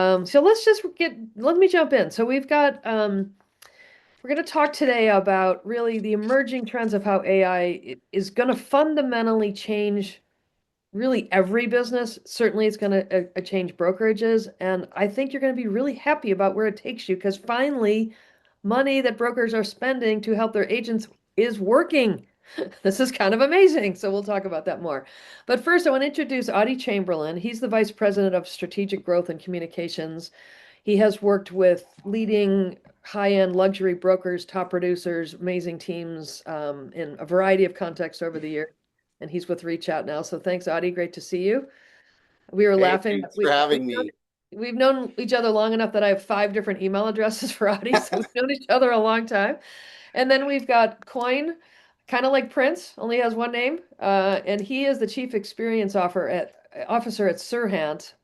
So let me jump in. So we're going to talk today about really the emerging trends of how is going to fundamentally change really every business. Certainly it's going to change brokerages. And I think you're going to be really happy about where it takes you because finally money that brokers are spending to help their agents is working. This is kind of amazing. So we'll talk about that more. But first, I want to introduce Audie Chamberlain. He's the Vice President of Strategic Growth and Communications. He has worked with leading high-end luxury brokers, top producers, amazing teams in a variety of contexts over the years. And he's with Rechat now. So thanks, Audie. Great to see you. We were Hey, laughing. thanks for having me. We've known each other long enough that I have 5 different email addresses for Audie. So we've known each other a long time. And then we've got Coyne, kind of like Prince, only has one name. And he is the Chief Experience Officer at Sirhant.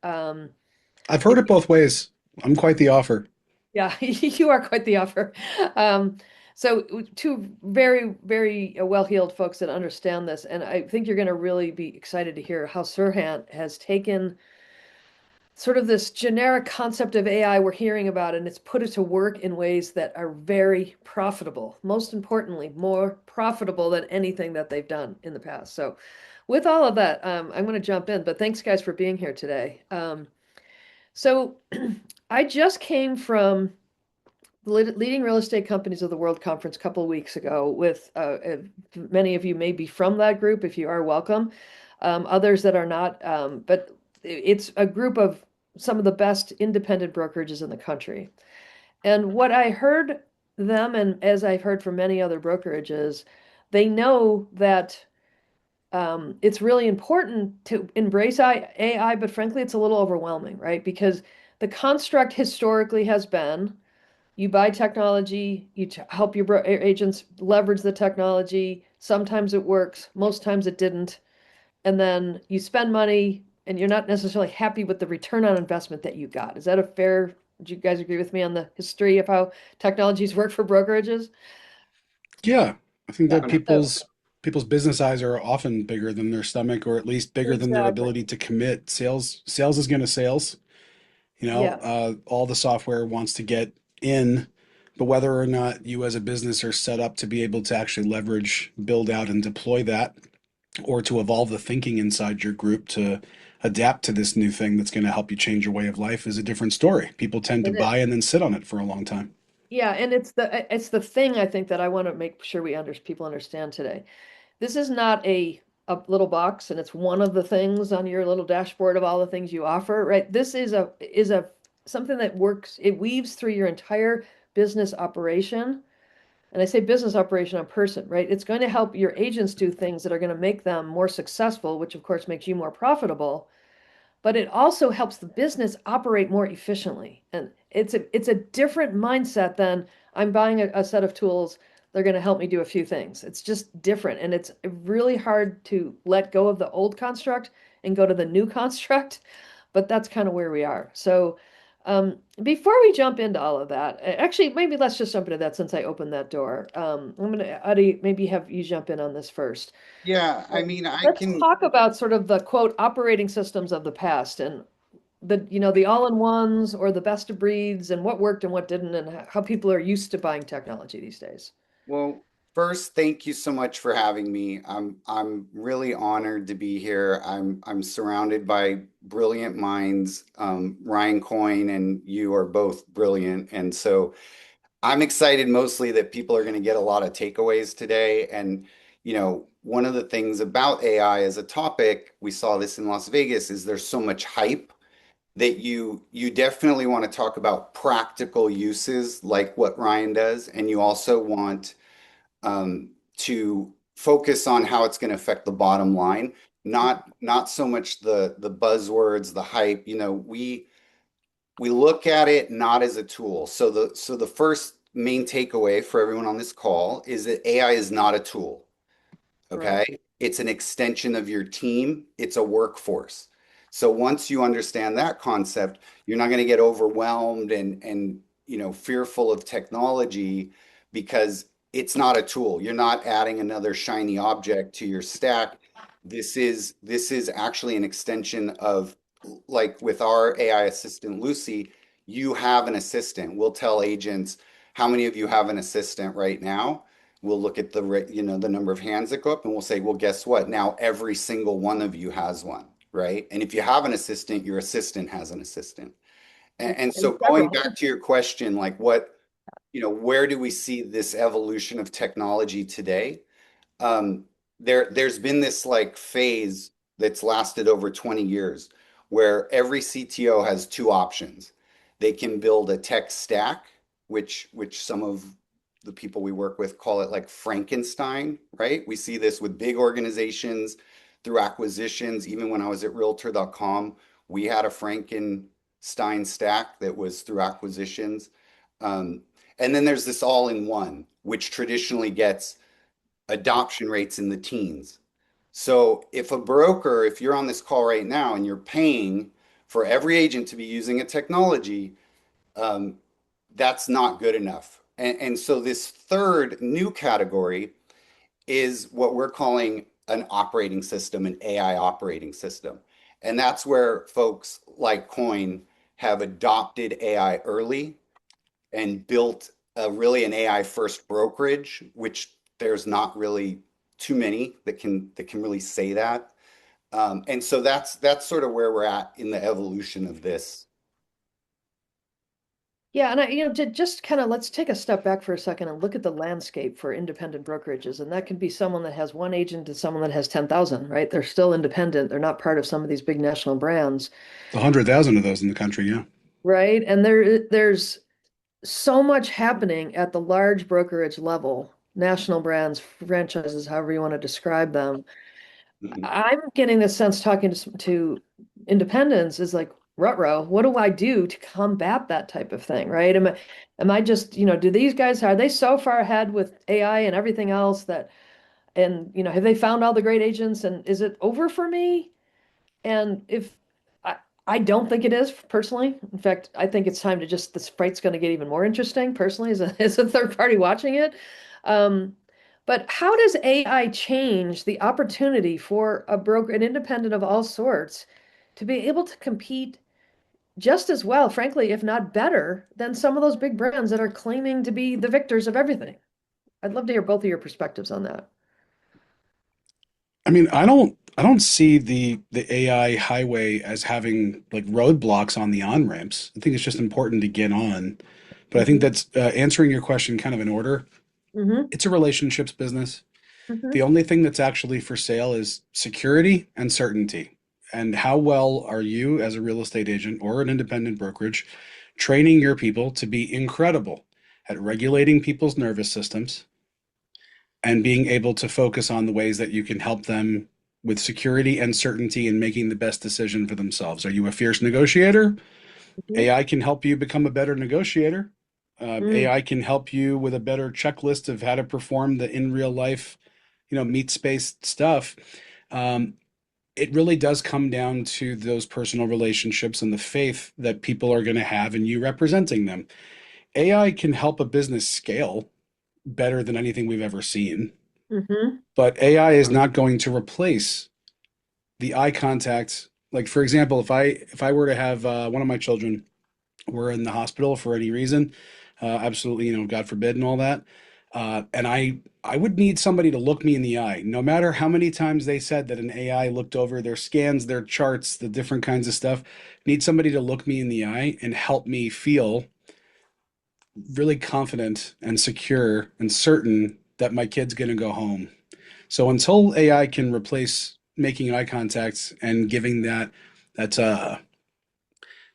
I've heard it both ways. I'm quite the offer. Yeah, you are quite the offer. Um, so two very, very well-heeled folks that understand this, and I think you're going to really be excited to hear how Sirhant has taken sort of this generic concept of AI we're hearing about, and it's put it to work in ways that are very profitable. Most importantly, more profitable than anything that they've done in the past. So, with all of that, I'm going to jump in. But thanks, guys, for being here today. So, I just came from the leading real estate companies of the world conference a couple of weeks ago with many of you may be from that group if you are welcome, others that are not, but it's a group of some of the best independent brokerages in the country. And what I heard them, and as I've heard from many other brokerages, they know that it's really important to embrace AI, but frankly, it's a little overwhelming, right? Because the construct historically has been you buy technology, help your agents leverage the technology. Sometimes it works, most times it didn't. And then you spend money and you're not necessarily happy with the return on investment that you got. Is that a fair, would you guys agree with me on the history of how technologies work for brokerages? Yeah, I think Yeah. that 100%. So people's business eyes are often bigger than their stomach, or at least bigger than their exactly. ability to commit. Sales is going to sales. Yeah. All the software wants to get in, but whether or not you as a business are set up to be able to actually leverage, build out, and deploy that, or to evolve the thinking inside your group to adapt to this new thing that's going to help you change your way of life is a different story. People tend to It is. buy and then sit on it for a long time. Yeah, and it's the thing I think that I want to make sure people understand today. This is not a little box and it's one of the things on your little dashboard of all the things you offer, right? This is a something that works, it weaves through your entire business operation. And I say business operation on person, right? It's going to help your agents do things that are going to make them more successful, which of course makes you more profitable, but it also helps the business operate more efficiently. And it's a different mindset than I'm buying a set of tools. They're going to help me do a few things. It's just different. And it's really hard to let go of the old construct and go to the new construct. But that's kind of where we are. So before we jump into all of that, actually, maybe let's just jump into that since I opened that door. I'm going to, Adi, maybe have you jump in on this first. Yeah, I mean, I Let's can. talk about sort of the quote operating systems of the past and the all-in-ones or the best of breeds and what worked and what didn't and how people are used to buying technology these days. Well, first, thank you so much for having me. I'm really honored to be here. I'm surrounded by brilliant minds. Ryan Coyne and you are both brilliant, and so I'm excited mostly that people are going to get a lot of takeaways today. And one of the things about AI as a topic, we saw this in Las Vegas, is there's so much hype that you definitely want to talk about practical uses like what Ryan does, and you also want to focus on how it's going to affect the bottom line, not so much the buzzwords, the hype. We look at it not as a tool. So the first main takeaway for everyone on this call is that AI is not a tool. Right. Okay. It's an extension of your team. It's a workforce. So once you understand that concept, you're not going to get overwhelmed and fearful of technology because it's not a tool. You're not adding another shiny object to your stack. This is actually an extension of like with our AI assistant, Lucy, you have an assistant. We'll tell agents how many of you have an assistant right now. We'll look at the number of hands that go up and we'll say, well, guess what? Now every single one of you has one, right? And if you have an assistant, your assistant has an assistant. And so going Several. back to your question, like where do we see this evolution of technology today? um, there's been this like phase that's lasted over 20 years where every CTO has two options. They can build a tech stack, which some of the people we work with call it like Frankenstein, right? We see this with big organizations through acquisitions. Even when I was at realtor.com, we had a Frankenstein stack that was through acquisitions. Um, and then there's this all-in-one, which traditionally gets adoption rates in the teens. So if you're on this call right now and you're paying for every agent to be using a technology, um, that's not good enough. And so this third new category is what we're calling an operating system, an AI operating system. And that's where folks like Coyne have adopted AI early and built really an AI first brokerage, which there's not really too many that can really say that. And so that's sort of where we're at in the evolution of this. Yeah, and just kind of let's take a step back for a second and look at the landscape for independent brokerages. And that can be someone that has one agent to someone that has 10,000, right? They're still independent. They're not part of some of these big national brands, 100,000 of those in the country, yeah. right? And there's so much happening at the large brokerage level, national brands, franchises, however you want to describe them. Mhm. I'm getting this sense talking to independents is like, ruh-roh, what do I do to combat that type of thing, right? Am I just, do these guys, are they so far ahead with AI and everything else and have they found all the great agents and is it over for me? And if I, I don't think it is personally. In fact, I think it's time to this fight's going to get even more interesting personally as a third party watching it. Um, but how does AI change the opportunity for a broker, an independent of all sorts, to be able to compete just as well, frankly, if not better, than some of those big brands that are claiming to be the victors of everything? I'd love to hear both of your perspectives on that. I mean, I don't see the AI highway as having like roadblocks on the on-ramps. I think it's just important to get on. But I think Hmm. that's answering your question kind of in order. Hmm. It's a relationships business. The Hmm. only thing that's actually for sale is security and certainty. And how well are you as a real estate agent or an independent brokerage training your people to be incredible at regulating people's nervous systems and being able to focus on the ways that you can help them with security and certainty in making the best decision for themselves? Are you a fierce negotiator? Hmm. AI can help you become a better negotiator. Mm. AI can help you with a better checklist of how to perform the in real life, meat space stuff. Um, it really does come down to those personal relationships and the faith that people are going to have in you representing them. AI can help a business scale better than anything we've ever seen, Hmm. but AI is not going to replace the eye contact. Like for example, if I were to have one of my children were in the hospital for any reason, absolutely, God forbid and all that. And I would need somebody to look me in the eye, no matter how many times they said that an AI looked over their scans, their charts, the different kinds of stuff. Need somebody to look me in the eye and help me feel really confident and secure and certain that my kid's going to go home. So until AI can replace making eye contact and giving that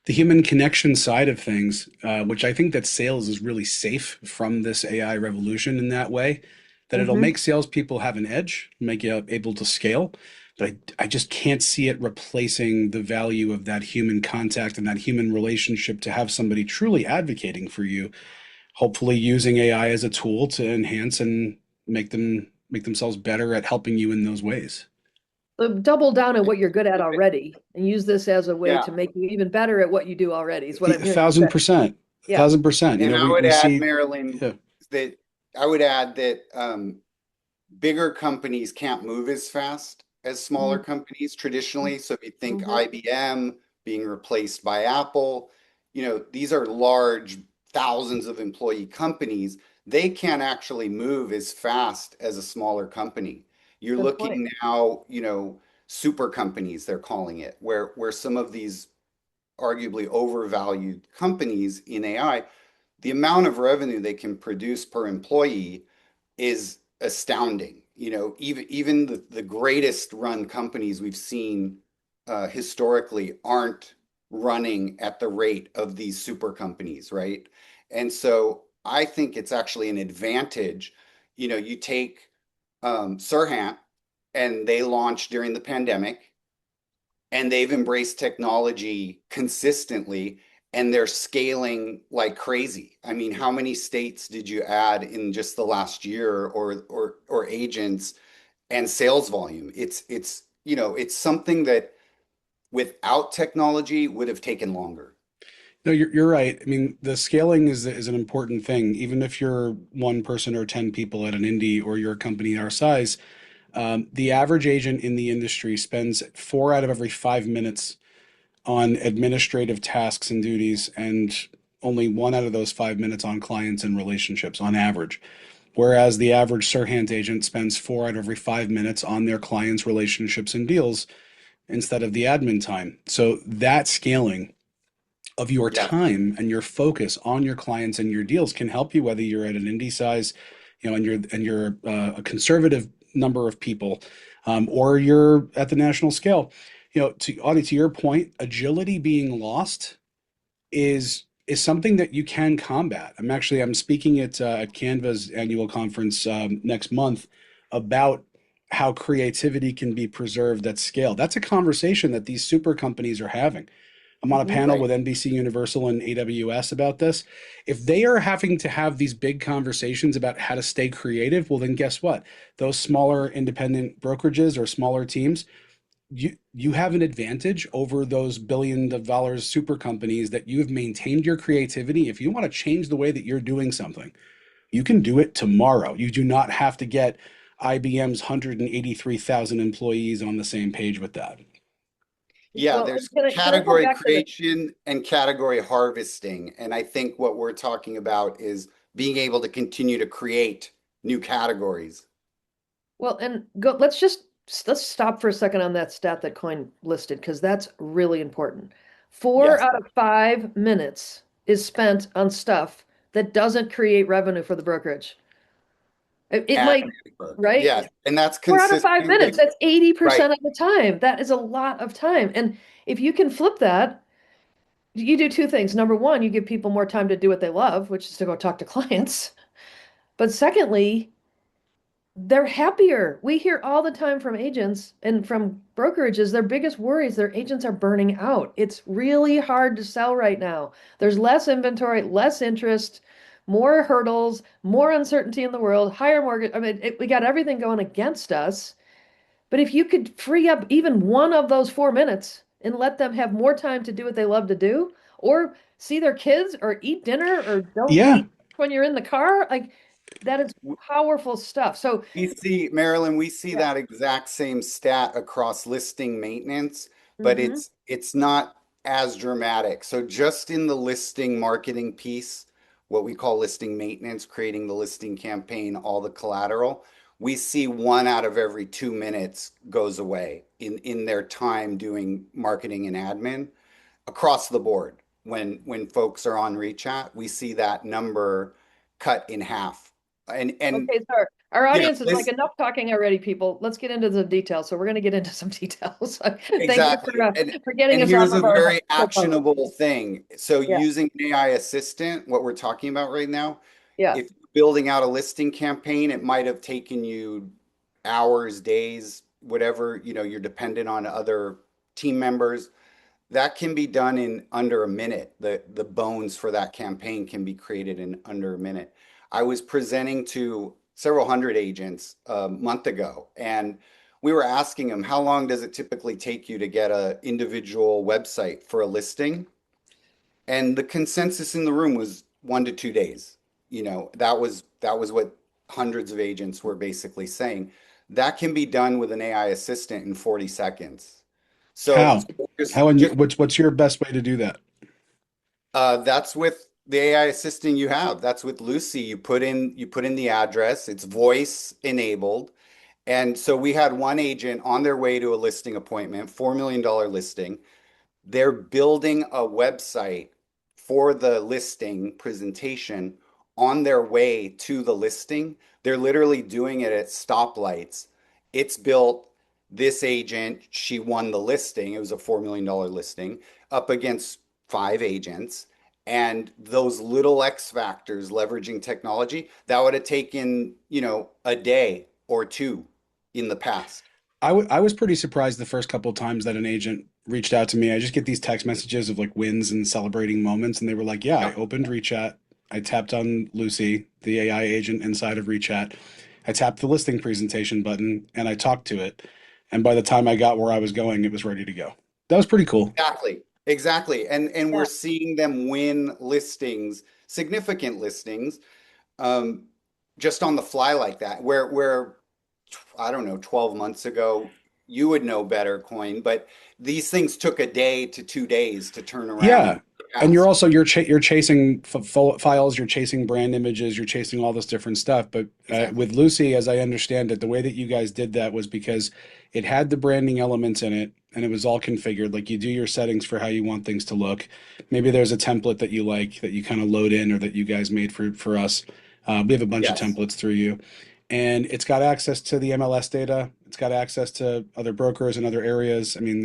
the human connection side of things, which I think that sales is really safe from this AI revolution in that way, that it'll Hmm. make salespeople have an edge, make you able to scale. But I just can't see it replacing the value of that human contact and that human relationship to have somebody truly advocating for you, hopefully using AI as a tool to enhance and make themselves better at helping you in those ways. Double down on what you're good at already and use this as a way Yeah. to make you even better at what you do already, is what I'm A hearing you thousand say. percent, a Yeah. thousand percent. And I We would we add, see, Marilyn, yeah. that I would add that bigger companies can't move as fast as smaller companies traditionally. So if you think Mm-hmm. IBM being replaced by Apple. These are large, thousands of employee companies. They can't actually move as fast as a smaller company. You're Good point. looking now, super companies, they're calling it, where some of these arguably overvalued companies in AI, the amount of revenue they can produce per employee is astounding. Even the greatest run companies we've seen historically aren't running at the rate of these super companies, right? And so I think it's actually an advantage. You take Sirhant, and they launched during the pandemic, and they've embraced technology consistently, and they're scaling like crazy. I mean, how many states did you add in just the last year, or agents and sales volume? It's something that without technology would have taken longer. No, you're right. I mean, the scaling is an important thing. Even if you're one person or 10 people at an indie, or you're a company our size, the average agent in the industry spends 4 out of every 5 minutes on administrative tasks and duties, and only 1 out of those 5 minutes on clients and relationships on average. Whereas the average Sirhant agent spends 4 out of every 5 minutes on their clients, relationships, and deals instead of the admin time. So that scaling of your Yeah. time and your focus on your clients and your deals can help you, whether you're at an indie size, and you're a conservative number of people, or you're at the national scale. To Audie, to your point, agility being lost is something that you can combat. I'm speaking at Canva's annual conference next month about how creativity can be preserved at scale. That's a conversation that these super companies are having. I'm on a Mhm. panel Right. with NBC Universal and AWS about this. If they are having to have these big conversations about how to stay creative, well, then guess what? Those smaller independent brokerages or smaller teams, you have an advantage over those billion of dollars super companies that you have maintained your creativity. If you want to change the way that you're doing something, you can do it tomorrow. You do not have to get IBM's 183,000 employees on the same page with that. Yeah, Well, there's can I go category back to the creation and category harvesting. And I think what we're talking about is being able to continue to create new categories. well, and go, let's stop for a second on that stat that Coin listed because that's really important. Four Yes. out of 5 minutes is spent on stuff that doesn't create revenue for the brokerage. It At might, work. right? Yes. And that's 4 out of 5 minutes, consistent. that's Right. 80% of the time. That is a lot of time. And if you can flip that, you do two things. Number one, you give people more time to do what they love, which is to go talk to clients. But secondly, they're happier. We hear all the time from agents and from brokerages, their biggest worries, their agents are burning out. It's really hard to sell right now. There's less inventory, less interest, more hurdles, more uncertainty in the world, higher mortgage. I mean, we got everything going against us. But if you could free up even one of those 4 minutes and let them have more time to do what they love to do, or see their kids, or eat dinner, or don't Yeah. be when you're in the car, like that is powerful stuff. So, Marilyn, we see yeah. that exact same stat across listing maintenance, but Mm-hmm. it's not as dramatic. So just in the listing marketing piece, what we call listing maintenance, creating the listing campaign, all the collateral, we see 1 out of every 2 minutes goes away in their time doing marketing and admin across the board. When folks are on Rechat, we see that number cut in half. And Okay, so our yeah, audience is like this enough talking already, people. Let's get into the details. So we're going to get into some details. Thank you exactly. for getting And us off here's a of our very soapbox. actionable thing. So Yeah, using AI assistant, what we're talking about right now, yeah. if you're building out a listing campaign, it might have taken you hours, days, whatever, you're dependent on other team members. That can be done in under a minute. The bones for that campaign can be created in under a minute. I was presenting to several hundred agents a month ago, and we were asking them, how long does it typically take you to get an individual website for a listing? And the consensus in the room was 1 to 2 days. That was what hundreds of agents were basically saying. That can be done with an AI assistant in 40 seconds. So How? just What's your best way to do that? that's with the AI assistant you have. That's with Lucy. You put in the address. It's voice enabled. And so we had one agent on their way to a listing appointment, $4 million listing. They're building a website for the listing presentation on their way to the listing. They're literally doing it at stoplights. It's built. This agent, she won the listing. It was a $4 million listing up against five agents. And those little X factors, leveraging technology, that would have taken, a day or two in the past. I was pretty surprised the first couple of times that an agent reached out to me. I just get these text messages of like wins and celebrating moments, and they were like, "Yeah, I Yeah. opened Rechat. I tapped on Lucy, the AI agent inside of Rechat. I tapped the listing presentation button, and I talked to it. And by the time I got where I was going, it was ready to go. That was pretty cool." Exactly. Exactly. And we're Yeah. seeing them win listings, significant listings, um, just on the fly like that. Where I don't know, 12 months ago, you would know better, Coin, but these things took a day to 2 days to turn Yeah. around And fast. you're chasing files, you're chasing brand images, you're chasing all this different stuff. But Exactly. with Lucy, as I understand it, the way that you guys did that was because it had the branding elements in it and it was all configured. Like you do your settings for how you want things to look. Maybe there's a template that you like that you kind of load in or that you guys made for us. We have a bunch of Yes. templates through you. And it's got access to the MLS data. It's got access to other brokers in other areas. I mean,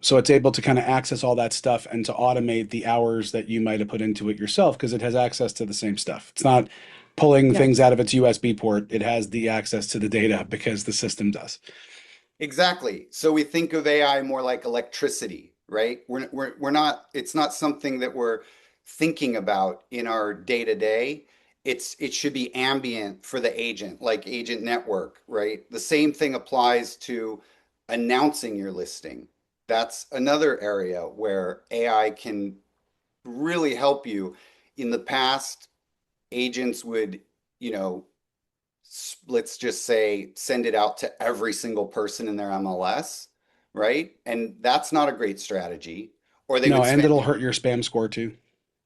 so it's able to kind of access all that stuff and to automate the hours that you might have put into it yourself because it has access to the same stuff. It's not pulling Yeah. things out of its USB port. It has the access to the data because the system does. Exactly. So we think of AI more like electricity, right? We're not, it's not something that we're thinking about in our day to day. It should be ambient for the agent, like agent network, right? The same thing applies to announcing your listing. That's another area where AI can really help you. In the past, agents would, you know, let's just say send it out to every single person in their MLS, right? And that's not a great strategy. Or they No, would and spend it'll hurt your spam score too.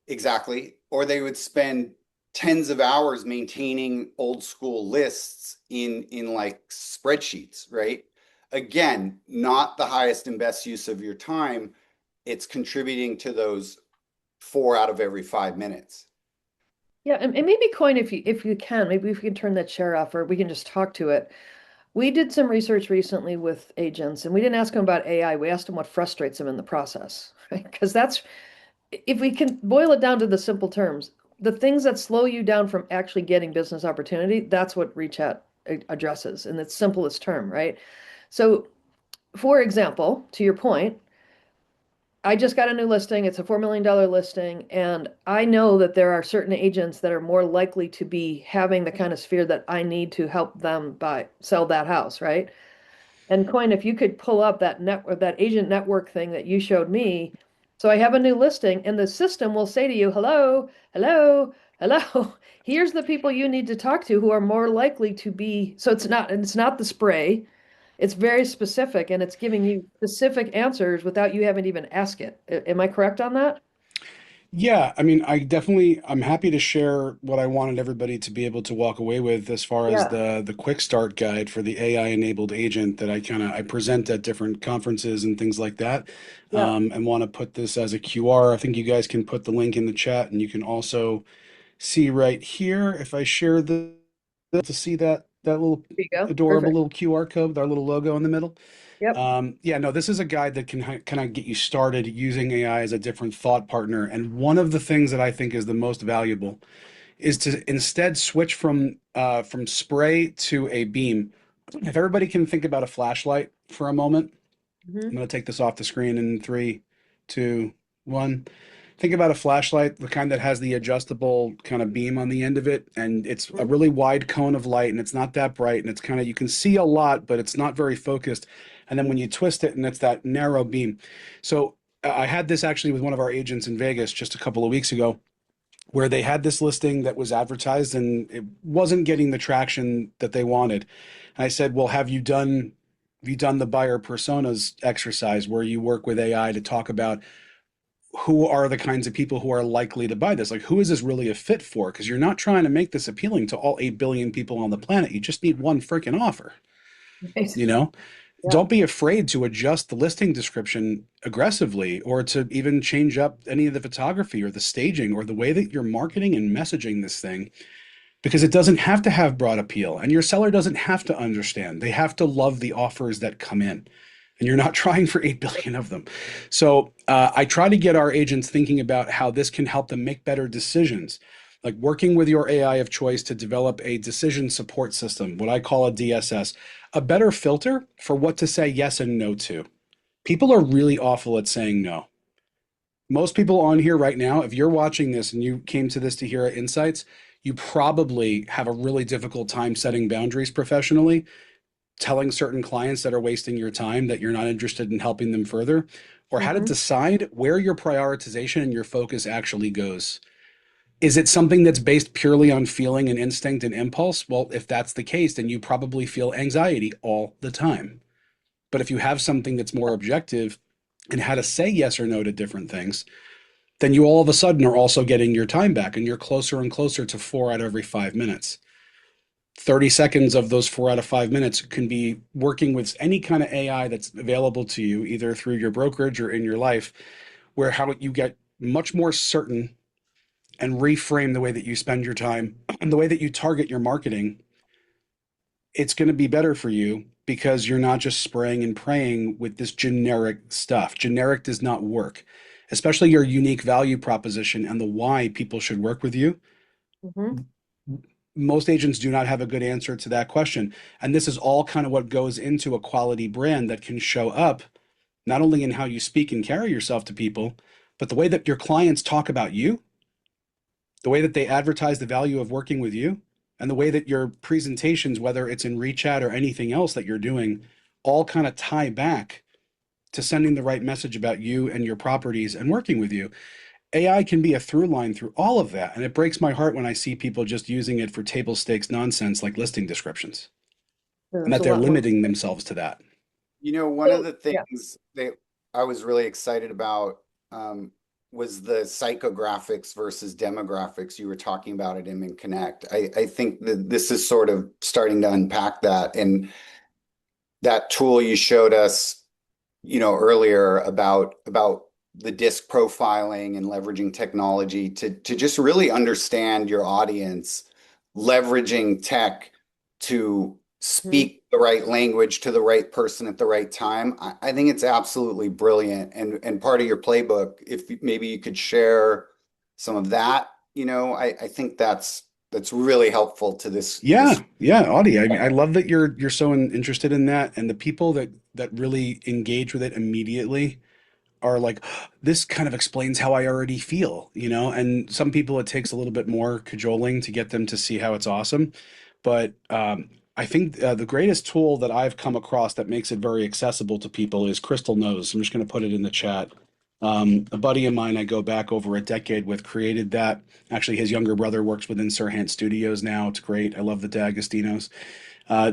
exactly, or they would spend tens of hours maintaining old school lists in like spreadsheets, right? Again, not the highest and best use of your time. It's contributing to those 4 out of every 5 minutes. Yeah, and maybe Coin, if you can, maybe if we can turn that share off or we can just talk to it. We did some research recently with agents, and we didn't ask them about AI. We asked them what frustrates them in the process, right? Because that's, if we can boil it down to the simple terms, the things that slow you down from actually getting business opportunity, that's what Rechat addresses in its simplest term, right? So, for example, to your point, I just got a new listing. It's a $4 million listing. And I know that there are certain agents that are more likely to be having the kind of sphere that I need to help them sell that house, right? And Coin, if you could pull up that that agent network thing that you showed me. So I have a new listing and the system will say to you, hello, hello, hello. Here's the people you need to talk to who are more likely to be. So it's not the spray. It's very specific and it's giving you specific answers without you having to even ask it. Am I correct on that? Yeah, I mean, I'm happy to share what I wanted everybody to be able to walk away with as far as Yeah, the quick start guide for the AI enabled agent that I present at different conferences and things like that. yeah. And want to put this as a QR. I think you guys can put the link in the chat, and you can also see right here if I share to see that little There you go. adorable Perfect. little QR code with our little logo in the middle. Yep. Yeah, no, this is a guide that can kind of get you started using AI as a different thought partner. And one of the things that I think is the most valuable is to instead switch from spray to a beam. If everybody can think about a flashlight for a moment, I'm Hmm. going to take this off the screen in three, two, one. Think about a flashlight, the kind that has the adjustable kind of beam on the end of it, and it's a really wide cone of light, and it's not that bright, and it's kind of you can see a lot, but it's not very focused. And then when you twist it, and it's that narrow beam. So I had this actually with one of our agents in Vegas just a couple of weeks ago, where they had this listing that was advertised, and it wasn't getting the traction that they wanted. And I said, "Well, have you done Have you done the buyer personas exercise where you work with AI to talk about who are the kinds of people who are likely to buy this? Like, who is this really a fit for? Because you're not trying to make this appealing to all 8 billion people on the planet. You just need one freaking offer, Right. you know? Yeah. Don't be afraid to adjust the listing description aggressively or to even change up any of the photography or the staging or the way that you're marketing and messaging this thing, because it doesn't have to have broad appeal and your seller doesn't have to understand. They have to love the offers that come in. And you're not trying for 8 billion of them. So I try to get our agents thinking about how this can help them make better decisions, like working with your AI of choice to develop a decision support system, what I call a DSS, a better filter for what to say yes and no to. People are really awful at saying no. Most people on here right now, if you're watching this and you came to this to hear our insights, you probably have a really difficult time setting boundaries professionally, telling certain clients that are wasting your time that you're not interested in helping them further, or how to Hmm. decide where your prioritization and your focus actually goes. Is it something that's based purely on feeling and instinct and impulse? Well, if that's the case, then you probably feel anxiety all the time. But if you have something that's more objective and how to say yes or no to different things, then you all of a sudden are also getting your time back and you're closer and closer to 4 out of every 5 minutes. 30 seconds of those 4 out of 5 minutes can be working with any kind of AI that's available to you, either through your brokerage or in your life, where how you get much more certain and reframe the way that you spend your time and the way that you target your marketing. It's going to be better for you because you're not just spraying and praying with this generic stuff. Generic does not work, especially your unique value proposition and the why people should work with you. Hmm. Most agents do not have a good answer to that question. And this is all kind of what goes into a quality brand that can show up not only in how you speak and carry yourself to people, but the way that your clients talk about you, the way that they advertise the value of working with you, and the way that your presentations, whether it's in Rechat or anything else that you're doing, all kind of tie back to sending the right message about you and your properties and working with you. AI can be a through line through all of that. And it breaks my heart when I see people just using it for table stakes nonsense like listing descriptions and There's that a they're lot more. limiting themselves to that. One of So, the yeah. things that I was really excited about was the psychographics versus demographics you were talking about at Inman Connect. I think that this is sort of starting to unpack that. And that tool you showed us, earlier about the disc profiling and leveraging technology to just really understand your audience, leveraging tech to Mhm. speak the right language to the right person at the right time. I think it's absolutely brilliant. And part of your playbook, if maybe you could share some of that, I think that's really helpful to this. Yeah, Audie. I mean, I love that you're so interested in that, and the people that really engage with it immediately are like, this kind of explains how I already feel, you know? And some people it takes a little bit more cajoling to get them to see how it's awesome. But I think the greatest tool that I've come across that makes it very accessible to people is Crystal Knows. I'm just going to put it in the chat. A buddy of mine I go back over a decade with created that. Actually, his younger brother works within Sirhant Studios now. It's great. I love the D'Agostinos.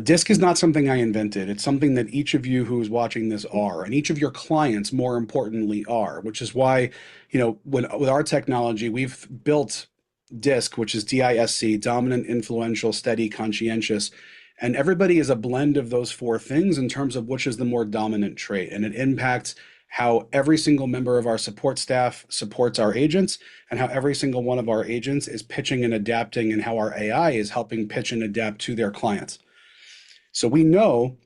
Disc is not something I invented. It's something that each of you who's watching this are, and each of your clients, more importantly, are, which is why, when with our technology, we've built DISC, which is DISC, dominant, influential, steady, conscientious. And everybody is a blend of those four things in terms of which is the more dominant trait. And it impacts how every single member of our support staff supports our agents and how every single one of our agents is pitching and adapting and how our AI is helping pitch and adapt to their clients. So we know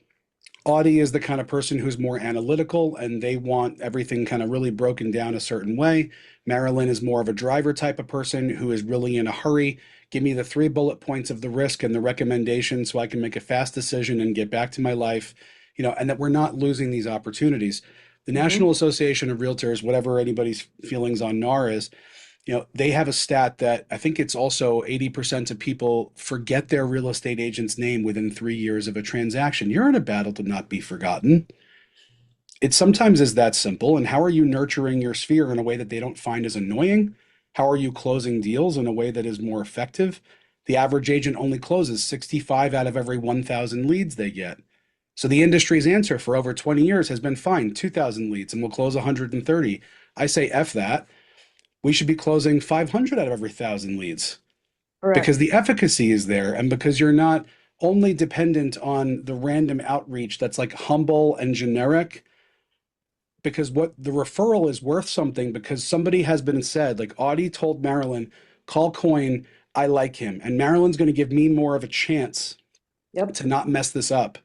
Audie is the kind of person who's more analytical and they want everything kind of really broken down a certain way. Marilyn is more of a driver type of person who is really in a hurry. Give me the 3 bullet points of the risk and the recommendation so I can make a fast decision and get back to my life, and that we're not losing these opportunities. The Hmm. National Association of Realtors, whatever anybody's feelings on NAR is, they have a stat that I think it's also 80% of people forget their real estate agent's name within 3 years of a transaction. You're in a battle to not be forgotten. It sometimes is that simple. And how are you nurturing your sphere in a way that they don't find as annoying? How are you closing deals in a way that is more effective? The average agent only closes 65 out of every 1,000 leads they get. So the industry's answer for over 20 years has been fine, 2,000 leads, and we'll close 130. I say F that. We should be closing 500 out of every 1,000 leads because Correct. the efficacy is there and because you're not only dependent on the random outreach that's like humble and generic, because what the referral is worth something because somebody has been said, like Audie told Marilyn, call Coyne, I like him. And Marilyn's going to give me more of a chance Yep. to not mess this up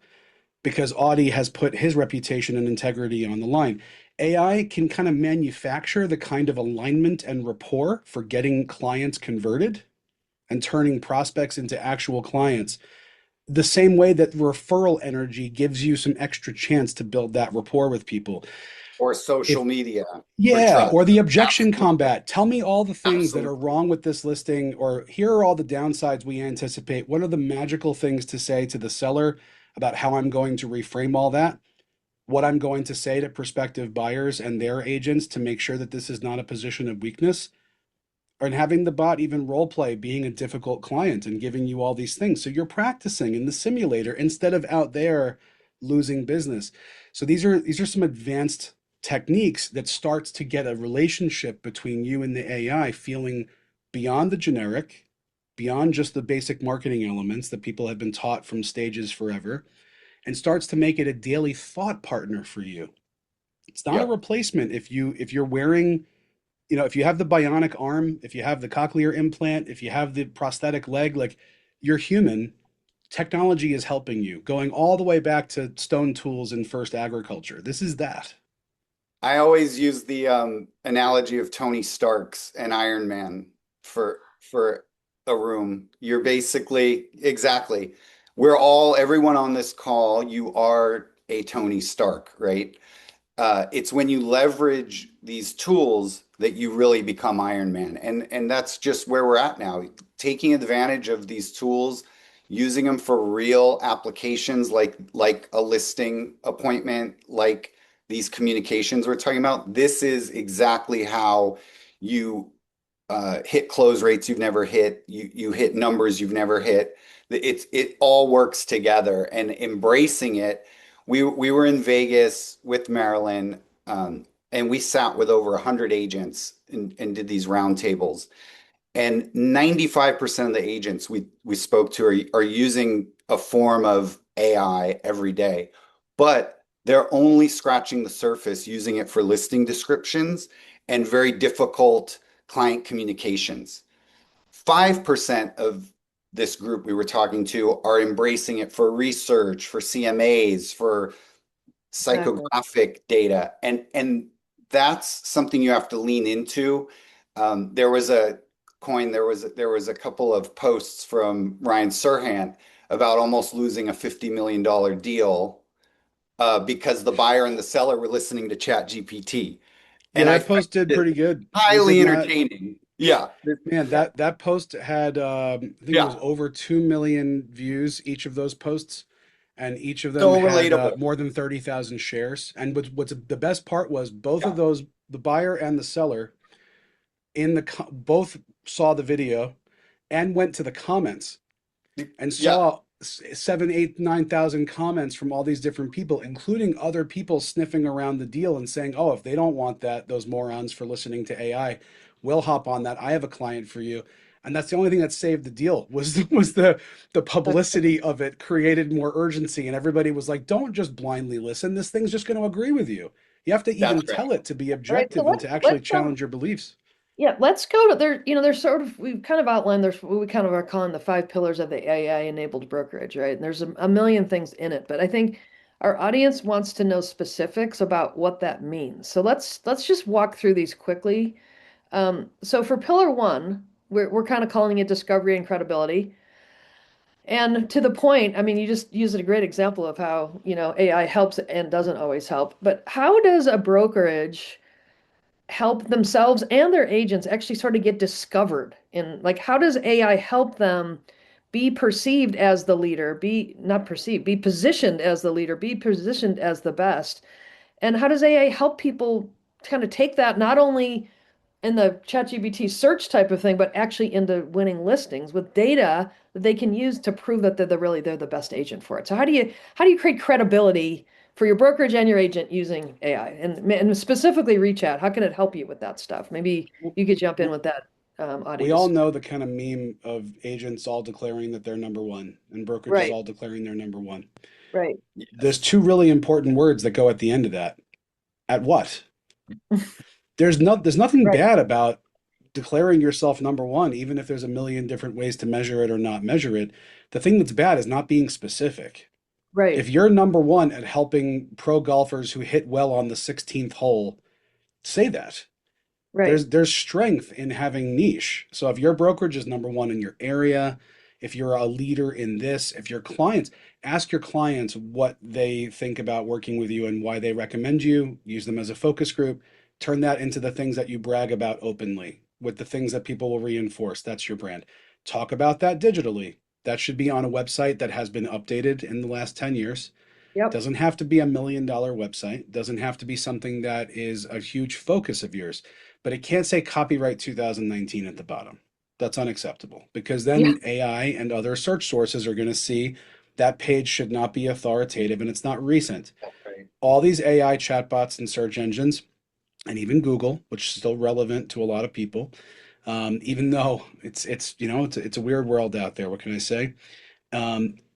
because Audie has put his reputation and integrity on the line. AI can kind of manufacture the kind of alignment and rapport for getting clients converted and turning prospects into actual clients. The same way that referral energy gives you some extra chance to build that rapport with people. Or social If media for yeah, trust. or the objection Absolutely. combat. Tell me all the things that are Absolutely. wrong with this listing, or here are all the downsides we anticipate. What are the magical things to say to the seller about how I'm going to reframe all that? What I'm going to say to prospective buyers and their agents to make sure that this is not a position of weakness, and having the bot even role play being a difficult client and giving you all these things. So you're practicing in the simulator instead of out there losing business. So these are some advanced techniques that starts to get a relationship between you and the AI feeling beyond the generic, beyond just the basic marketing elements that people have been taught from stages forever, and starts to make it a daily thought partner for you. It's not a Yep. replacement if you're wearing, if you have the bionic arm, if you have the cochlear implant, if you have the prosthetic leg, like you're human, technology is helping you, going all the way back to stone tools in first agriculture. This is that. I always use the analogy of Tony Stark's and Iron Man for a room. You're basically exactly. Everyone on this call, you are a Tony Stark, right? It's when you leverage these tools that you really become Iron Man. And that's just where we're at now. Taking advantage of these tools, using them for real applications like a listing appointment, like these communications we're talking about. This is exactly how you hit close rates you've never hit. You hit numbers you've never hit. It all works together and embracing it. We were in Vegas with Marilyn, and we sat with over 100 agents and did these roundtables. And 95% of the agents we spoke to are using a form of AI every day, but they're only scratching the surface using it for listing descriptions and very difficult client communications. 5% of this group we were talking to are embracing it for research, for CMAs, for Exactly. psychographic data, and that's something you have to lean into. There was a coin, there was a couple of posts from Ryan Sirhant about almost losing a $50 million deal because the buyer and the seller were listening to Chat GPT. Yeah, And I that find post did it pretty good. It did highly not. entertaining. Yeah. Man, that post had I think it was Yeah. over 2 million views each of those posts, and each of them So had relatable. more than 30,000 shares. And what's the best part was both of Yeah. those, the buyer and the seller, both saw the video and went to the comments and Yeah. saw 7, 8, 9,000 comments from all these different people, including other people sniffing around the deal and saying, "Oh, if they don't want that, those morons for listening to AI, we'll hop on that. I have a client for you." And that's the only thing that saved the deal was the publicity of it created more urgency, and everybody was like, "Don't just blindly listen. This thing's just going to agree with you. You have to That's even right. tell it to be All right. So objective and to actually let's go. challenge your beliefs." Yeah, let's go to there. There's sort of we've kind of outlined there's what we kind of are calling the five pillars of the AI enabled brokerage, right? And there's a million things in it, but I think our audience wants to know specifics about what that means. So let's just walk through these quickly. So for pillar one, we're kind of calling it discovery and credibility. And to the point, I mean, you just used a great example of how, AI helps and doesn't always help. But how does a brokerage help themselves and their agents actually sort of get discovered in like how does AI help them be perceived as the leader, be not perceived, be positioned as the leader, be positioned as the best? And how does AI help people kind of take that not only in the ChatGPT search type of thing, but actually into winning listings with data that they can use to prove that they're the best agent for it. So how do you create credibility for your brokerage and your agent using AI and specifically Rechat? How can it help you with that stuff? Maybe you could jump in with that, Audie. We all know the kind of meme of agents all declaring that they're number one and brokerages Right, all declaring they're number one. right, There's two really important words that go at the end of that. At what? There's nothing right, bad about declaring yourself number one, even if there's a million different ways to measure it or not measure it. The thing that's bad is not being specific. right, If you're number one at helping pro golfers who hit well on the 16th hole, say that. right. There's strength in having niche. So if your brokerage is number one in your area, if you're a leader in this, if your clients, ask your clients what they think about working with you and why they recommend you, use them as a focus group, turn that into the things that you brag about openly, with the things that people will reinforce. That's your brand. Talk about that digitally. That should be on a website that has been updated in the last 10 years. Yep. Doesn't have to be $1 million website. Doesn't have to be something that is a huge focus of yours, but it can't say copyright 2019 at the bottom. That's unacceptable because Yeah. then AI and other search sources are going to see that page should not be authoritative and it's not recent. Right. All these AI chatbots and search engines, and even Google, which is still relevant to a lot of people, even though it's a weird world out there. What can I say?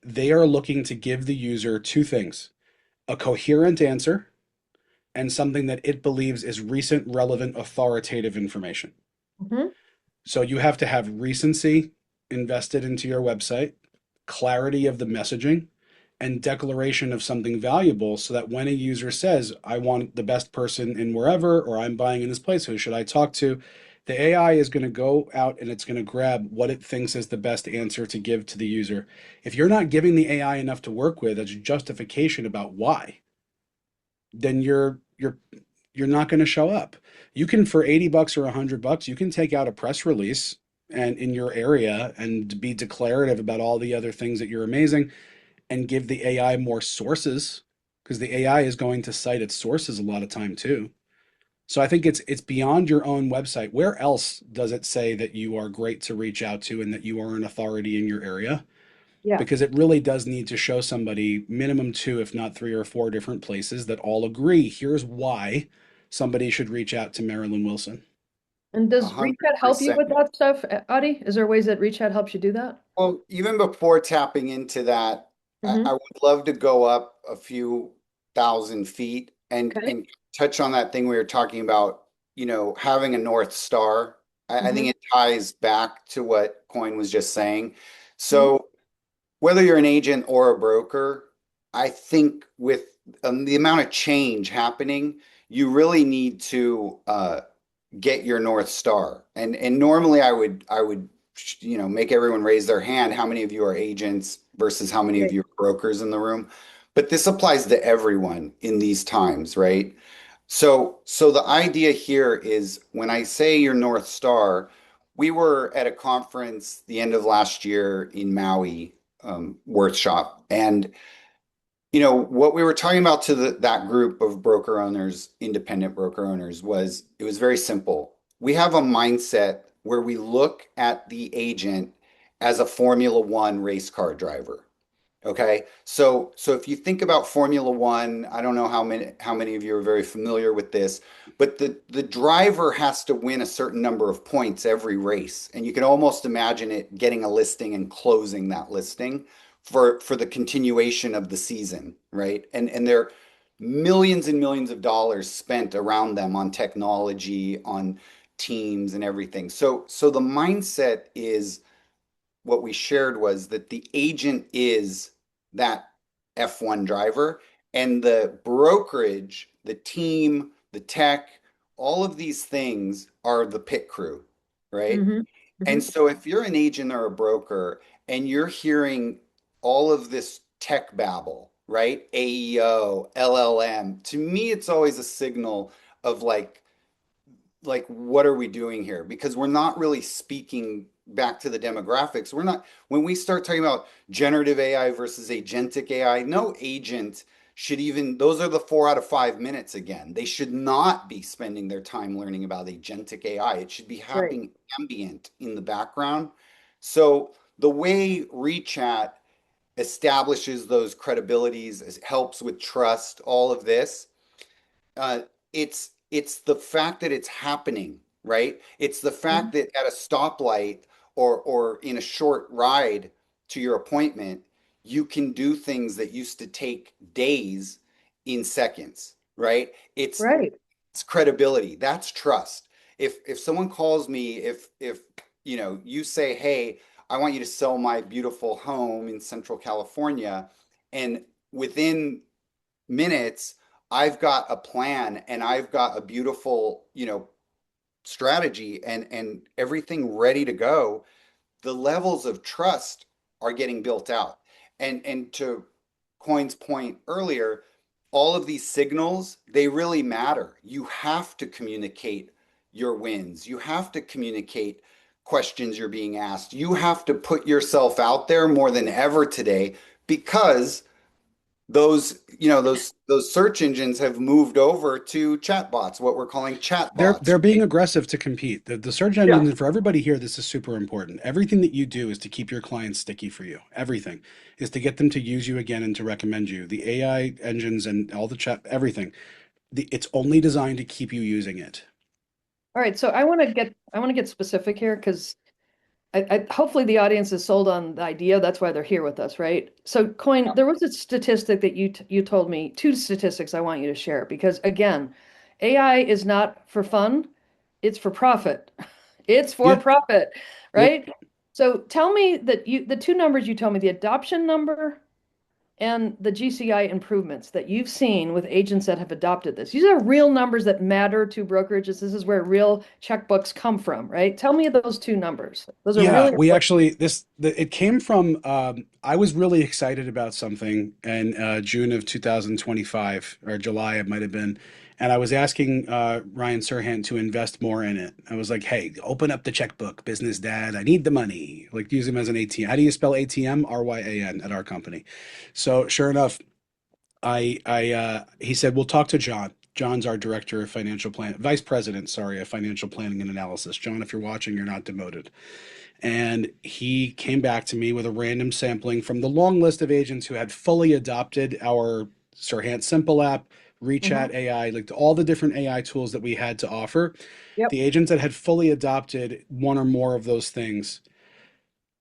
They are looking to give the user two things: a coherent answer and something that it believes is recent, relevant, authoritative information. Hmm. So you have to have recency invested into your website, clarity of the messaging, and declaration of something valuable so that when a user says, I want the best person in wherever, or I'm buying in this place, who should I talk to? The AI is going to go out and it's going to grab what it thinks is the best answer to give to the user. If you're not giving the AI enough to work with as justification about why, then you're not going to show up. You can, for 80 bucks or $100, you can take out a press release and in your area and be declarative about all the other things that you're amazing and give the AI more sources because the AI is going to cite its sources a lot of time too. So I think it's beyond your own website. Where else does it say that you are great to reach out to and that you are an authority in your area? Yeah. Because it really does need to show somebody minimum two, if not three or four different places that all agree. Here's why somebody should reach out to Marilyn Wilson. And A does hundred Rechat help you percent. with that stuff, Audie? Is there ways that Rechat helps you do that? Well, even before tapping into that, I Hmm. would love to go up a few thousand feet Okay. and touch on that thing we were talking about, having a North Star. I Hmm. think it ties back to what Coyne was just saying. Hmm. So whether you're an agent or a broker, I think with the amount of change happening, you really need to get your North Star. And normally I would make everyone raise their hand how many of you are agents versus how many of Right. you are brokers in the room. But this applies to everyone in these times, right? So the idea here is when I say your North Star, we were at a conference the end of last year in Maui, Workshop, and what we were talking about to that group of broker owners, independent broker owners, was it was very simple. We have a mindset where we look at the agent as a Formula One race car driver. Okay. So if you think about Formula One, I don't know how many of you are very familiar with this, but the driver has to win a certain number of points every race. And you can almost imagine it getting a listing and closing that listing for the continuation of the season, right? And there are millions and millions of dollars spent around them on technology, on teams and everything. So the mindset is what we shared was that the agent is that F1 driver and the brokerage, the team, the tech, all of these things are the pit crew, right? Hmm. And Hmm. so if you're an agent or a broker and you're hearing all of this tech babble, right? AEO, LLM, to me, it's always a signal of like what are we doing here? Because we're not really speaking back to the demographics. We're not, when we start talking about generative AI versus agentic AI, no agent those are the 4 out of 5 minutes again. They should not be spending their time learning about agentic AI. It should be Right. happening ambient in the background. So the way Rechat establishes those credibilities, helps with trust, all of this, uh, it's the fact that it's happening, right? It's the Mhm. fact that at a stoplight or in a short ride to your appointment, you can do things that used to take days in seconds, right? Right. It's credibility. That's trust. If someone calls me, if you say, "Hey, I want you to sell my beautiful home in Central California," and within minutes, I've got a plan and I've got a beautiful, strategy and everything ready to go, the levels of trust are getting built out. And to Coyne's point earlier, all of these signals, they really matter. You have to communicate your wins. You have to communicate questions you're being asked. You have to put yourself out there more than ever today because those search engines have moved over to chatbots, what we're calling They're chatbots, being right? aggressive to compete. The search Yeah. engines, and for everybody here, this is super important. Everything that you do is to keep your clients sticky for you. Everything is to get them to use you again and to recommend you. The AI engines and all the chat, everything. It's only designed to keep you using it. All right. So I want to get specific here because hopefully the audience is sold on the idea. That's why they're here with us, right? So, Coyne, there was a statistic that you told me, two statistics I want you to share because again, AI is not for fun, it's for profit. It's for Yeah. profit, Yep. right? So tell me that the two numbers you told me, the adoption number and the GCI improvements that you've seen with agents that have adopted this. These are real numbers that matter to brokerages. This is where real checkbooks come from, right? Tell me those two numbers. Those are Yeah, really we important. actually it came from I was really excited about something in June of 2025 or July it might have been, and I was asking Ryan Sirhant to invest more in it. I was like, "Hey, open up the checkbook, business dad. I need the money." Like use him as an ATM. How do you spell ATM? Ryan at our company. So sure enough, I he said we'll talk to John. John's our director of financial plan, vice president, sorry, of financial planning and analysis. John, if you're watching, you're not demoted. And he came back to me with a random sampling from the long list of agents who had fully adopted our Sirhant Simple app, Mhm. Rechat AI, like all the different AI tools that we had to offer. Yep. The agents that had fully adopted one or more of those things,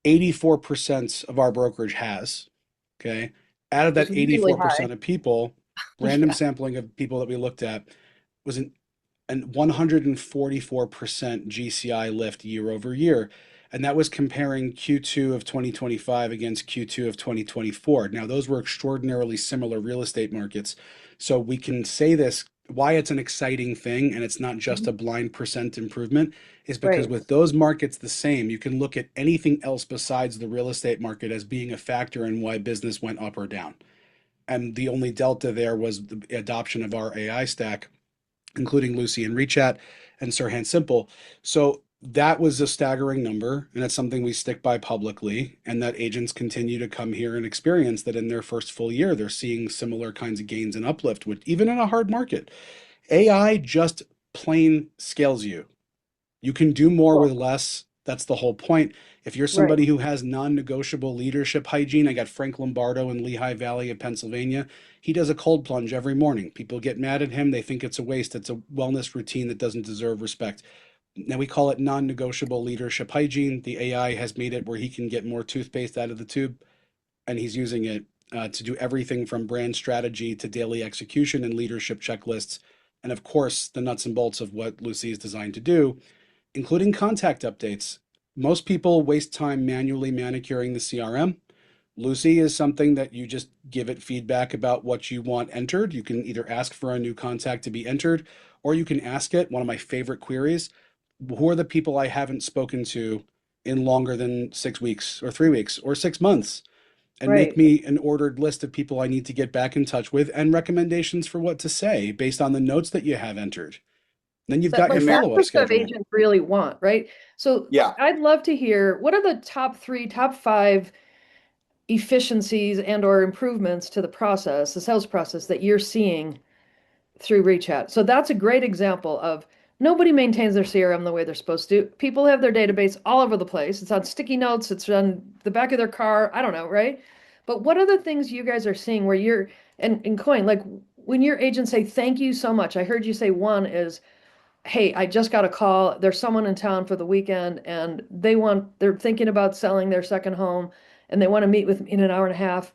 84% of our brokerage has. Okay. Out of It's that really high. 84% of people, random Yeah. sampling of people that we looked at was an 144% GCI lift year over year. And that was comparing Q2 of 2025 against Q2 of 2024. Now, those were extraordinarily similar real estate markets. So we can say this why it's an exciting thing and it's not just Mhm. a blind percent improvement is because Right. with those markets the same, you can look at anything else besides the real estate market as being a factor in why business went up or down. And the only delta there was the adoption of our AI stack, including Lucy and Rechat and Sirhan Simple. So that was a staggering number, and it's something we stick by publicly, and that agents continue to come here and experience that in their first full year, they're seeing similar kinds of gains and uplift, with, even in a hard market. AI just plain scales you. You can do more Cool. with less. That's the whole point. If you're Right. somebody who has non-negotiable leadership hygiene, I got Frank Lombardo in Lehigh Valley of Pennsylvania. He does a cold plunge every morning. People get mad at him. They think it's a waste. It's a wellness routine that doesn't deserve respect. Now we call it non-negotiable leadership hygiene. The AI has made it where he can get more toothpaste out of the tube, and he's using it to do everything from brand strategy to daily execution and leadership checklists. And of course, the nuts and bolts of what Lucy is designed to do, including contact updates. Most people waste time manually manicuring the CRM. Lucy is something that you just give it feedback about what you want entered. You can either ask for a new contact to be entered, or you can ask it, one of my favorite queries, who are the people I haven't spoken to in longer than 6 weeks or 3 weeks or 6 months? And make Right. me an ordered list of people I need to get back in touch with and recommendations for what to say based on the notes that you have entered. Then you've That got your like And Mary, that's follow up what the schedule. agents really want, right? So yeah. I'd love to hear what are the top three, top five efficiencies and or improvements to the process, the sales process that you're seeing through Rechat. So that's a great example of nobody maintains their CRM the way they're supposed to. People have their database all over the place. It's on sticky notes, it's on the back of their car. I don't know, right? But what are the things you guys are seeing where you're and Coyne, like when your agents say thank you so much, I heard you say one is, hey, I just got a call. There's someone in town for the weekend and they're thinking about selling their second home and they want to meet with me in an hour and a half.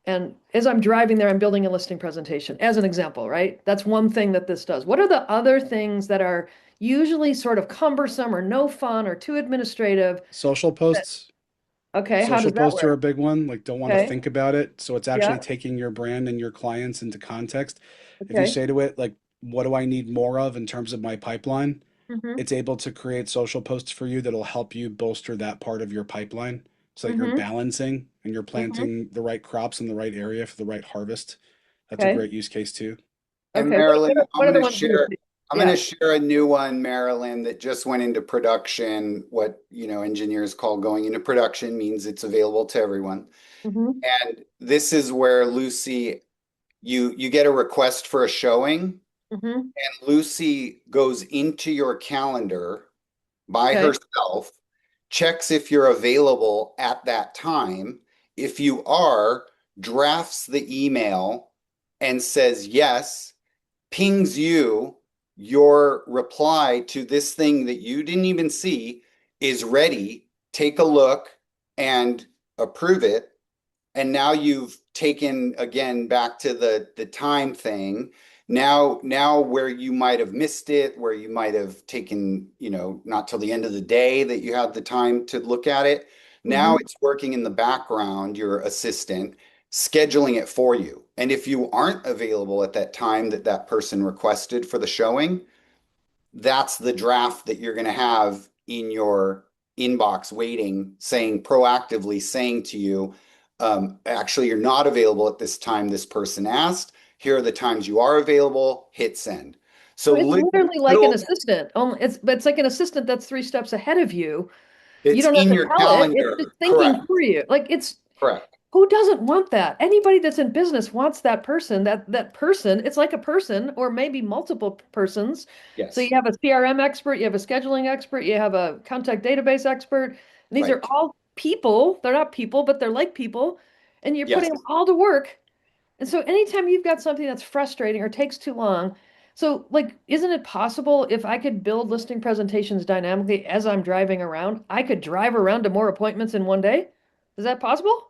And as I'm driving there, I'm building a listing presentation as an example, right? That's one thing that this does. What are the other things that are usually sort of cumbersome or no fun or too administrative? Social posts. Okay, how Social does that posts are a work? big one. Like, don't want to Okay, think about it. So it's actually yeah, taking your brand and your clients into context. If you okay. say to it, like, what do I need more of in terms of my pipeline? Mm-hmm, It's able to create social posts for you that'll help you bolster that part of your pipeline so that you're mm-hmm, balancing and you're mm-hmm. planting the right crops in the right area for the right harvest. That's a Okay, great use case too. And okay. Marilyn, What are the ones you're seeing? I'm Yeah. gonna share a new one, Marilyn, that just went into production. What, engineers call going into production means it's available to everyone. Mm-hmm, And this is where Lucy, you get a request for a showing, mm-hmm. and Lucy goes into your calendar by Okay. herself, checks if you're available at that time. If you are, drafts the email and says yes, pings you your reply to this thing that you didn't even see is ready. Take a look and approve it. And now you've taken again back to the time thing. Now where you might have missed it, where you might have taken, not till the end of the day that you had the time to look at it. Now Mm-hmm. it's working in the background, your assistant, scheduling it for you. And if you aren't available at that time that that person requested for the showing, that's the draft that you're going to have in your inbox waiting, saying proactively saying to you, actually, you're not available at this time this person asked. Here are the times you are available. Hit send. So So it's literally like an little, assistant. Only it's like an assistant that's three steps ahead of you. You it's don't have in to your tell it. It's just calendar. thinking Correct. for you. Like it's Correct. who doesn't want that? Anybody that's in business wants that person. That person, it's like a person or maybe multiple persons. So you Yes. have a CRM expert, you have a scheduling expert, you have a contact database expert. And these are Right. all people. They're not people, but they're like people. And you're Yes. putting them all to work. And so anytime you've got something that's frustrating or takes too long, so like, isn't it possible if I could build listing presentations dynamically as I'm driving around, I could drive around to more appointments in one day? Is that possible?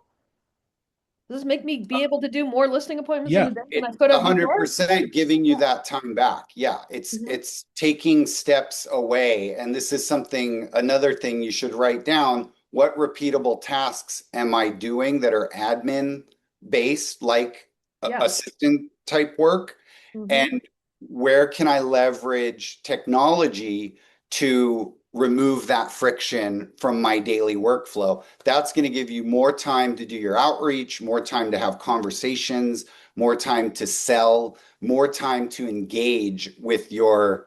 Does this make me be able to do more listing appointments in a Yeah. day than I It's could a have hundred before? percent giving you Yeah. that time back. Yeah, Mhm. it's taking steps away. And this is another thing you should write down. What repeatable tasks am I doing that are admin based, like Yeah. assistant type work? Hmm. And where can I leverage technology to remove that friction from my daily workflow? That's going to give you more time to do your outreach, more time to have conversations, more time to sell, more time to engage with your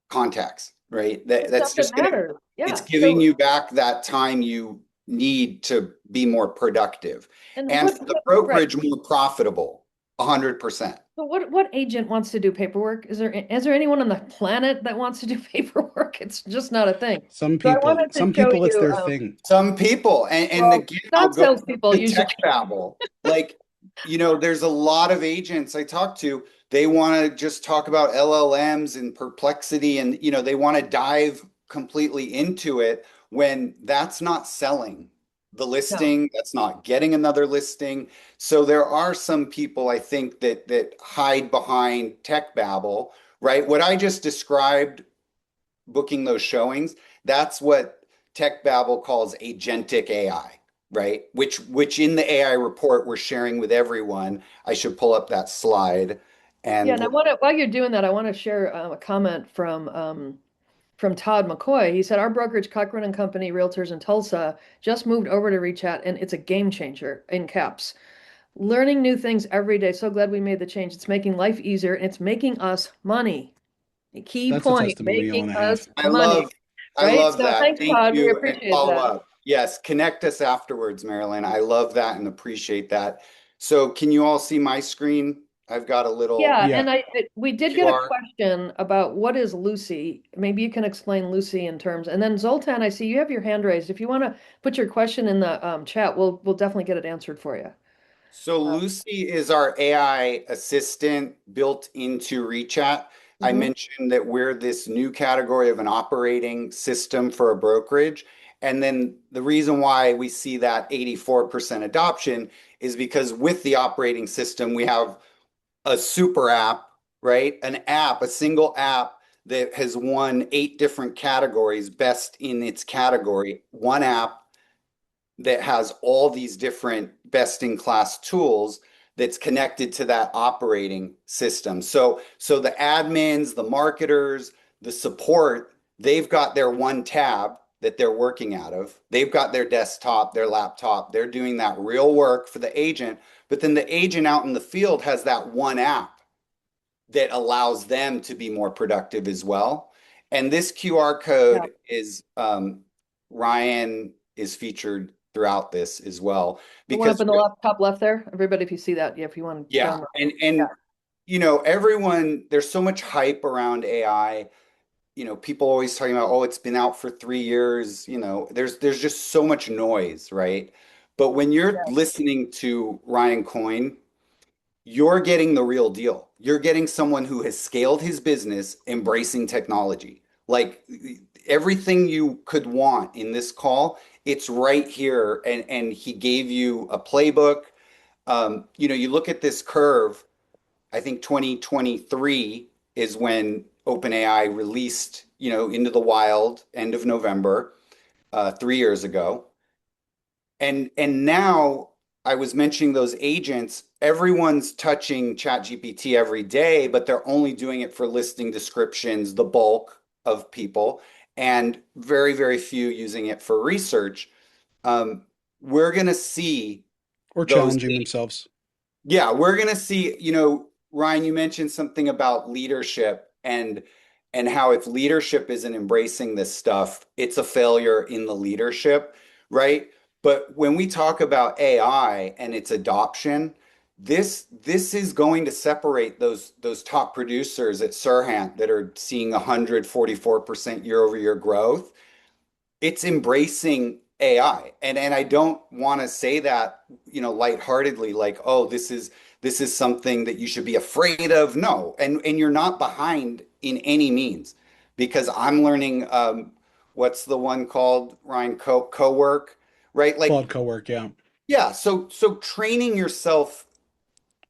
contacts, right? The That's stuff that just gonna, matters. it's Yeah. giving So, you back that time you need to be more productive. and And for the right. brokerage, more profitable, 100%. So what agent wants to do paperwork? Is there anyone on the planet that wants to do paperwork? It's just not a thing. So I wanted to Some show people, it's you, their thing. Some people, and well, again, I'll not go salespeople to usually. tech babble. Like, there's a lot of agents I talk to, they want to just talk about LLMs and perplexity, and, they want to dive completely into it when that's not selling the No. listing, that's not getting another listing. So there are some people I think that hide behind tech babble, right? What I just described booking those showings, that's what Tech Babel calls agentic AI, right? Which in the AI report we're sharing with everyone. I should pull up that slide Yeah, and and I want to, while you're doing that, I want to share a comment from Todd McCoy. He said, our brokerage, Cochran Company Realtors in Tulsa, just moved over to Rechat, and it's a game changer in caps. Learning new things every day. So glad we made the change. It's making life easier, and it's making us money. A key That's a point, testimonial making and a us half. I money, love I right? love So that. thanks, Thank Todd. We you and appreciate follow that. up. Yes, connect us afterwards, Marilyn. I love that and appreciate that. So can you all see my screen? I've got a little Yeah, Yeah. and we did get a QR. question about what is Lucy. Maybe you can explain Lucy in terms. And then Zoltan, I see you have your hand raised. If you want to put your question in the chat, we'll definitely get it answered for you. So Lucy is our AI assistant built into Rechat. I Mhm. mentioned that we're this new category of an operating system for a brokerage. And then the reason why we see that 84% adoption is because with the operating system, we have a super app, right? An app, a single app that has won 8 different categories, best in its category. One app that has all these different best in class tools that's connected to that operating system. So the admins, the marketers, the support, they've got their one tab that they're working out of. They've got their desktop, their laptop. They're doing that real work for the agent, but then the agent out in the field has that one app that allows them to be more productive as well. And this QR Yeah. code is Ryan is featured throughout this as well The one up because in the left, top left there. Everybody, if you see that, yeah, if you want to show yeah, them. and Yeah. you know everyone there's so much hype around AI. You know, people always talking about, oh, it's been out for 3 years. You know, there's just so much noise, right? But when you're listening to Ryan Coyne, you're getting the real deal. You're getting someone who has scaled his business embracing technology. Like everything you could want in this call, it's right here. And he gave you a playbook. You know, you look at this curve, I think 2023 is when OpenAI released, you know, into the wild, end of November, 3 years ago. And now I was mentioning those agents, everyone's touching ChatGPT every day, but they're only doing it for listing descriptions, the bulk of people, and very, very few using it for research. Um, we're going to see Or those. challenging themselves. Yeah, we're gonna see, you know, Ryan, you mentioned something about leadership and how if leadership isn't embracing this stuff, it's a failure in the leadership, right? But when we talk about AI and its adoption, this is going to separate those top producers at Sirhant that are seeing 144% year-over-year growth. It's embracing AI. And I don't want to say that, you know, lightheartedly, like, oh, this is something that you should be afraid of. No. And you're not behind in any means because I'm learning what's the one called Ryan co-work, right? Like, Claude Cowork, yeah. yeah, so training yourself,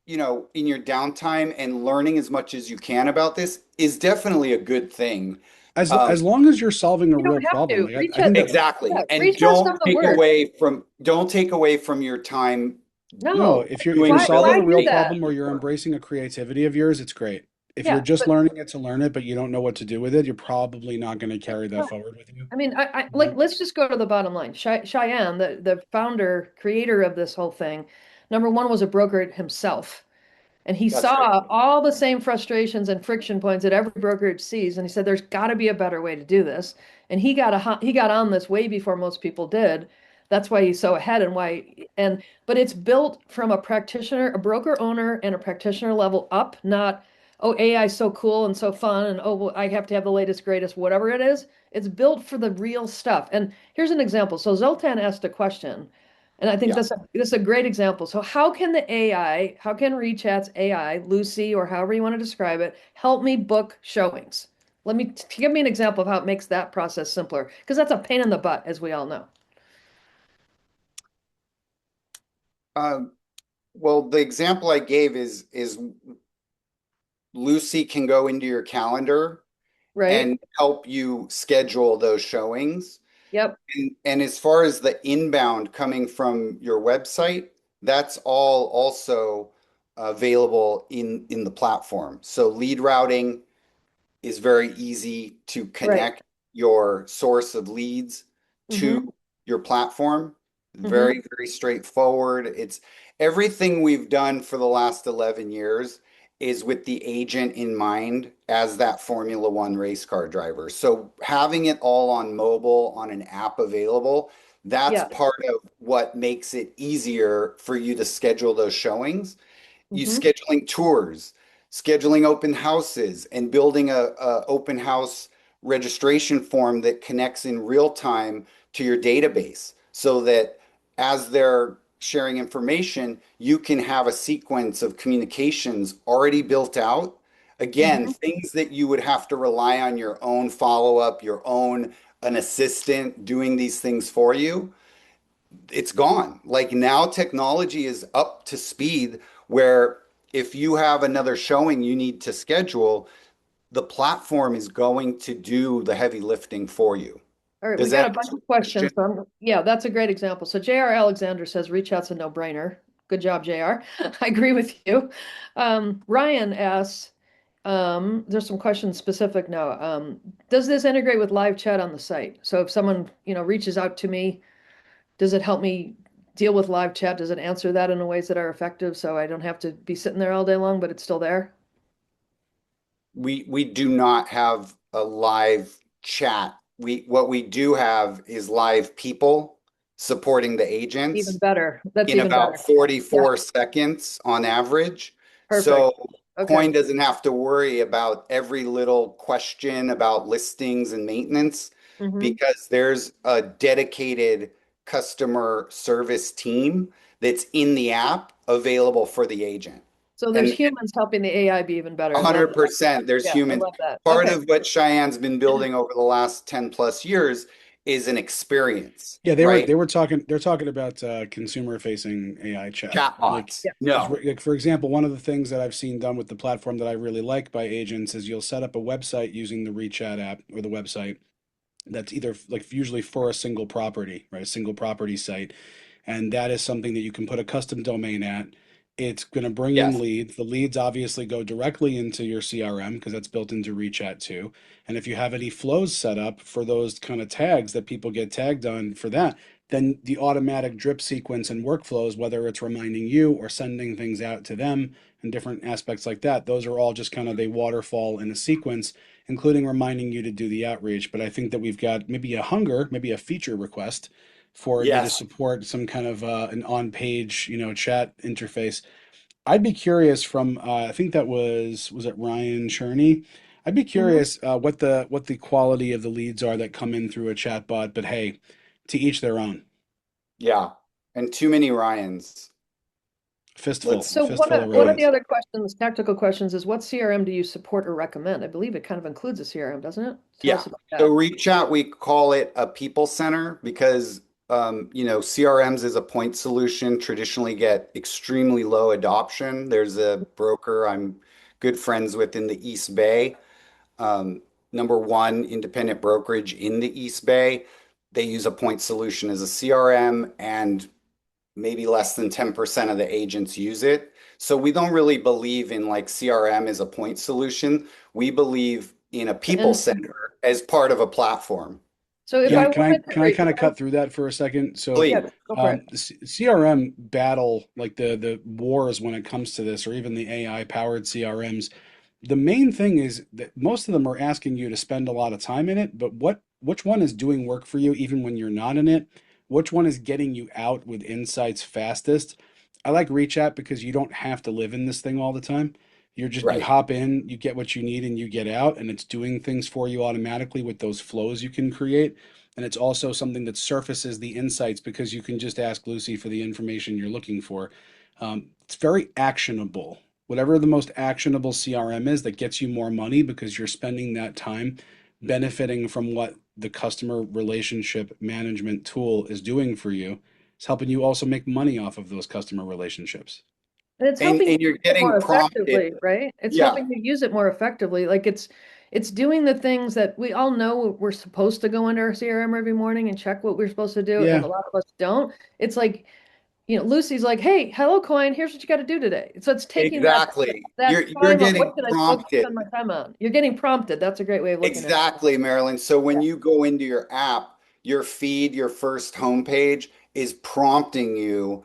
you know, in your downtime and learning as much as you can about this is definitely a good thing. As long as you're solving a You don't real have problem, to. like Reach I think out. that Yeah, Exactly. And reach out's not the word. don't take away from your time no, No. if you're doing solving Why a building do real that? problem or you're embracing a creativity of yours, it's great. If you're Yeah, just but learning it to learn it, but you don't know what to do with it, you're probably not going to carry that no. forward with you. I mean, I You like know? let's just go to the bottom line. Cheyenne, the founder, creator of this whole thing, number one was a broker himself. And he That's right. saw all the same frustrations and friction points that every brokerage sees, and he said, "There's got to be a better way to do this." And he got on this way before most people did. That's why he's so ahead, and why. And but it's built from a practitioner, a broker owner, and a practitioner level up. Not, oh, AI is so cool and so fun, and oh, well, I have to have the latest, greatest, whatever it is. It's built for the real stuff. And here's an example. So Zoltan asked a question. And I think Yeah. this is a great example. So how can the AI, how can Rechat's AI, Lucy, or however you want to describe it, help me book showings? Let me give me an example of how it makes that process simpler, because that's a pain in the butt, as we all know. Um, well, the example I gave is Lucy can go into your calendar Right? and help you schedule those showings. Yep. And as far as the inbound coming from your website, that's all also available in the platform. So lead routing is very easy to Right. connect your source of leads to Mm-hmm. your platform. Mm-hmm. Very, very straightforward. It's everything we've done for the last 11 years is with the agent in mind as that Formula One race car driver. So having it all on mobile, on an app available, That's Yeah. part of what makes it easier for you to schedule those showings. You Hmm. scheduling tours, scheduling open houses, and building a open house registration form that connects in real time to your database so that as they're sharing information, you can have a sequence of communications already built out. Again, Hmm. things that you would have to rely on your own follow-up, your own an assistant doing these things for you, it's gone. Like now technology is up to speed where if you have another showing you need to schedule, the platform is going to do the heavy lifting for you. All right, we Does got that a bunch answer of the question? questions. Yeah, that's a great example. So JR Alexander says reach out's a no-brainer. Good job, JR. I agree with you. Ryan asks, there's some questions specific now. Does this integrate with live chat on the site? So if someone, reaches out to me, does it help me deal with live chat? Does it answer that in ways that are effective so I don't have to be sitting there all day long, but it's still there? We do not have a live chat. What we do have is live people supporting the Even agents better. That's in even about better. Yeah, 44 seconds on average. perfect. So Okay. Coin doesn't have to worry about every little question about listings and maintenance Hmm. because there's a dedicated customer service team that's in the app available for the agent. So there's And humans helping the AI be even better. I love that. 100%, there's Yeah, I humans. love that. Part Okay. of what Cheyenne's been building over the last 10 plus years is an experience, Yeah, right? they're talking about consumer facing AI chat. Like, Chatbots. Yeah. No. like for example, one of the things that I've seen done with the platform that I really like by agents is you'll set up a website using the Rechat app or the website that's either like usually for a single property, right? A single property site. And that is something that you can put a custom domain at. It's going to bring in Yes. leads. The leads obviously go directly into your CRM because that's built into Rechat too. And if you have any flows set up for those kind of tags that people get tagged on for that, then the automatic drip sequence and workflows, whether it's reminding you or sending things out to them and different aspects like that, those are all just kind of they waterfall in a sequence, including reminding you to do the outreach. But I think that we've got maybe a hunger, maybe a feature request for you to Yes. support some kind of an on-page, chat interface. I'd be curious from I think that was it Ryan Cherney? I'd be Hmm. curious what the quality of the leads are that come in through a chat bot, but hey, to each their own. Yeah. And too many Ryans. Fistful, Let's So one fistful of of one of the Ryans. other questions, tactical questions, is what CRM do you support or recommend? I believe it kind of includes a CRM, doesn't it? Tell Yeah. us about So that. Rechat, we call it a people center because CRMs as a point solution traditionally get extremely low adoption. There's a broker I'm good friends with in the East Bay, um, number one independent brokerage in the East Bay. They use a point solution as a CRM, and maybe less than 10% of the agents use it. So we don't really believe in like CRM as a point solution. We believe in a people And center as part of a platform. so if Can I I Yeah, can I wanted to can I kind of cut through that for a second? So yeah, please. go for it. the CRM battle, like the wars when it comes to this, or even the AI powered CRMs, the main thing is that most of them are asking you to spend a lot of time in it, but which one is doing work for you even when you're not in it? Which one is getting you out with insights fastest? I like Rechat because you don't have to live in this thing all the time. You Right. hop in, you get what you need, and you get out, and it's doing things for you automatically with those flows you can create. And it's also something that surfaces the insights because you can just ask Lucy for the information you're looking for. It's very actionable. Whatever the most actionable CRM is that gets you more money because you're spending that time benefiting from what the customer relationship management tool is doing for you. It's helping you also make money off of those customer relationships. And it's And helping you and you're use it more getting prompted. effectively, right? It's Yeah, helping you use it more effectively. Like it's doing the things that we all know we're supposed to go into our CRM every morning and check what we're supposed to do, and Yeah, a lot of us don't. It's like, Lucy's like, "Hey, hello, Coin. Here's what you got to do today." So it's taking exactly. that You're time of what getting should I supposed to prompted. spend my time on. You're getting prompted. That's a great way of looking at it. Exactly, Marilyn. So when Yeah, you go into your app, your feed, your first homepage is prompting you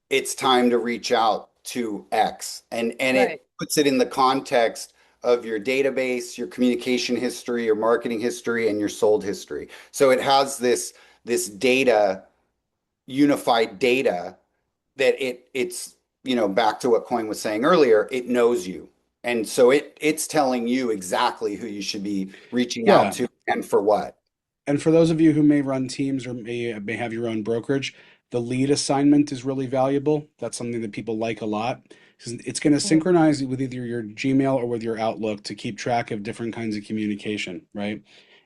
it's time to reach out to X. And right. it puts it in the context of your database, your communication history, your marketing history, and your sold history. So it has this data unified data that it's, back to what Coyne was saying earlier, it knows you. And so it's telling you exactly who you should be reaching out Yeah. to and for what. And for those of you who may run teams or may have your own brokerage, the lead assignment is really valuable. That's something that people like a lot. It's going to Mhm. synchronize with either your Gmail or with your Outlook to keep track of different kinds of communication, right?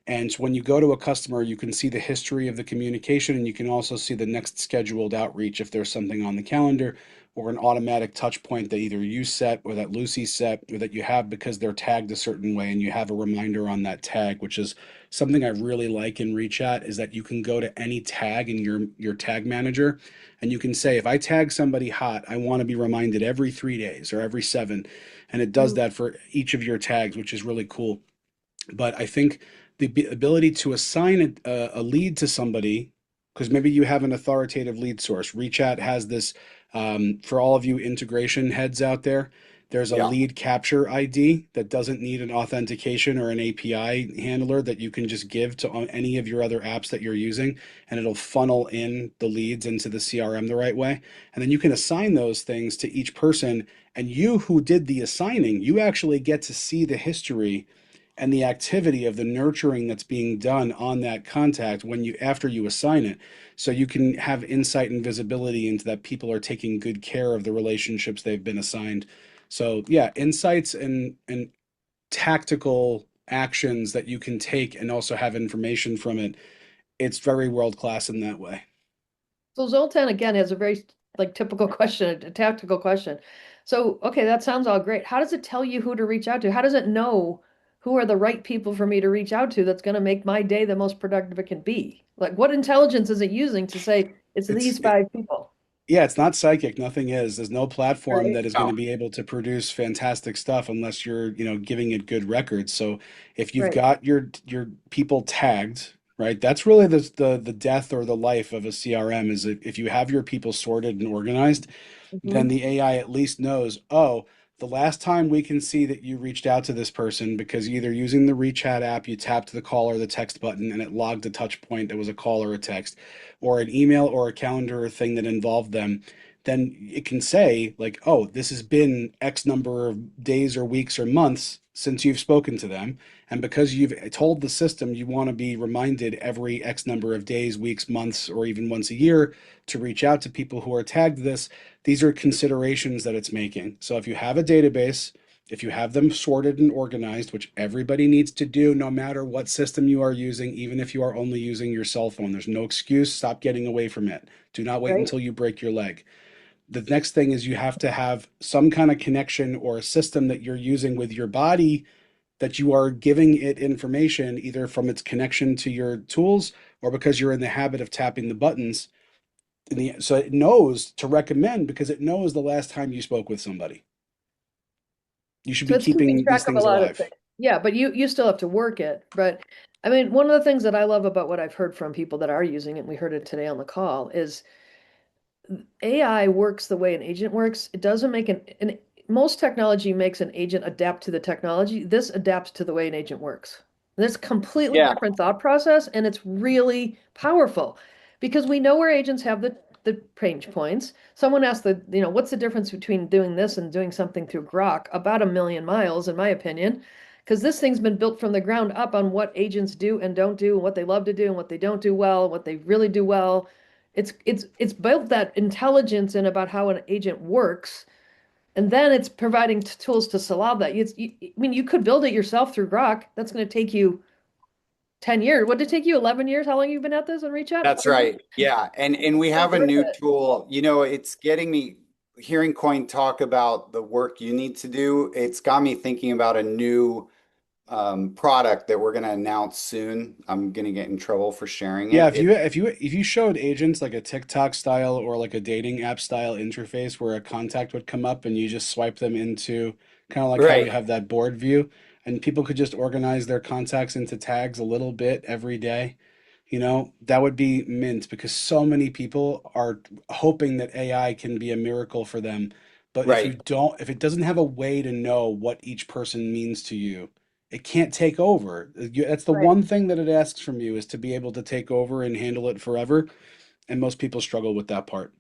And when you go to a customer, you can see the history of the communication, and you can also see the next scheduled outreach if there's something on the calendar or an automatic touch point that either you set or that Lucy set or that you have because they're tagged a certain way, and you have a reminder on that tag, which is something I really like in Rechat is that you can go to any tag in your tag manager and you can say, if I tag somebody hot, I want to be reminded every 3 days or every seven. And it does Mm. that for each of your tags, which is really cool. But I think the ability to assign a lead to somebody, because maybe you have an authoritative lead source. Rechat has this for all of you integration heads out there. There's a Yeah. lead capture ID that doesn't need an authentication or an API handler that you can just give to any of your other apps that you're using, and it'll funnel in the leads into the CRM the right way. And then you can assign those things to each person. And you who did the assigning, you actually get to see the history and the activity of the nurturing that's being done on that contact when you after you assign it, so you can have insight and visibility into that people are taking good care of the relationships they've been assigned. So yeah, insights and tactical actions that you can take and also have information from it. It's very world class in that way. So Zoltan again has a very like typical question, a tactical question. So, okay, that sounds all great. How does it tell you who to reach out to? How does it know who are the right people for me to reach out to that's going to make my day the most productive it can be? Like, what intelligence is it using to say it's It's these five people, Yeah, it's not psychic. Nothing is. There's no platform right? that is going No. to be able to produce fantastic stuff unless you're, giving it good records. So if you've Right. got your people tagged, right, that's really the death or the life of a CRM is if you have your people sorted and organized, then Hmm. the AI at least knows, oh, the last time we can see that you reached out to this person because either using the Rechat app, you tapped the call or the text button and it logged a touch point that was a call or a text, or an email or a calendar thing that involved them, then it can say, like, oh, this has been X number of days or weeks or months since you've spoken to them. And because you've told the system you want to be reminded every X number of days, weeks, months, or even once a year to reach out to people who are tagged this, these are considerations that it's making. So if you have a database, if you have them sorted and organized, which everybody needs to do no matter what system you are using, even if you are only using your cell phone, there's no excuse. Stop getting away from it. Do not wait Right. until you break your leg. The next thing is you have to have some kind of connection or a system that you're using with your body that you are giving it information either from its connection to your tools or because you're in the habit of tapping the buttons so it knows to recommend because it knows the last time you spoke with somebody. You should So be it's keeping keeping track these of a things lot of things. alive. Yeah, but you still have to work it. But I mean, one of the things that I love about what I've heard from people that are using it, and we heard it today on the call, is AI works the way an agent works. It doesn't make an most technology makes an agent adapt to the technology. This adapts to the way an agent works. This completely Yeah. different thought process, and it's really powerful because we know where agents have the pain points. Someone asked what's the difference between doing this and doing something through Grok? About a million miles, in my opinion, because this thing's been built from the ground up on what agents do and don't do, and what they love to do and what they don't do well, what they really do well. It's built that intelligence in about how an agent works, and then it's providing tools to solve that. I mean, you could build it yourself through Grok. That's going to take you 10 years. What did it take you? 11 years? How long have you been at this on Rechat? That's right. Yeah. And we So have a worth new it. tool. It's getting me hearing Coyne talk about the work you need to do. It's got me thinking about a new product that we're going to announce soon. I'm going to get in trouble for sharing Yeah, it. if you showed agents like a TikTok style or like a dating app style interface where a contact would come up and you just swipe them into kind of like how we Right. have that board view and people could just organize their contacts into tags a little bit every day, that would be mint because so many people are hoping that AI can be a miracle for them. But Right. if it doesn't have a way to know what each person means to you, it can't take over. That's the Right. one thing that it asks from you is to be able to take over and handle it forever. And most people struggle with that part.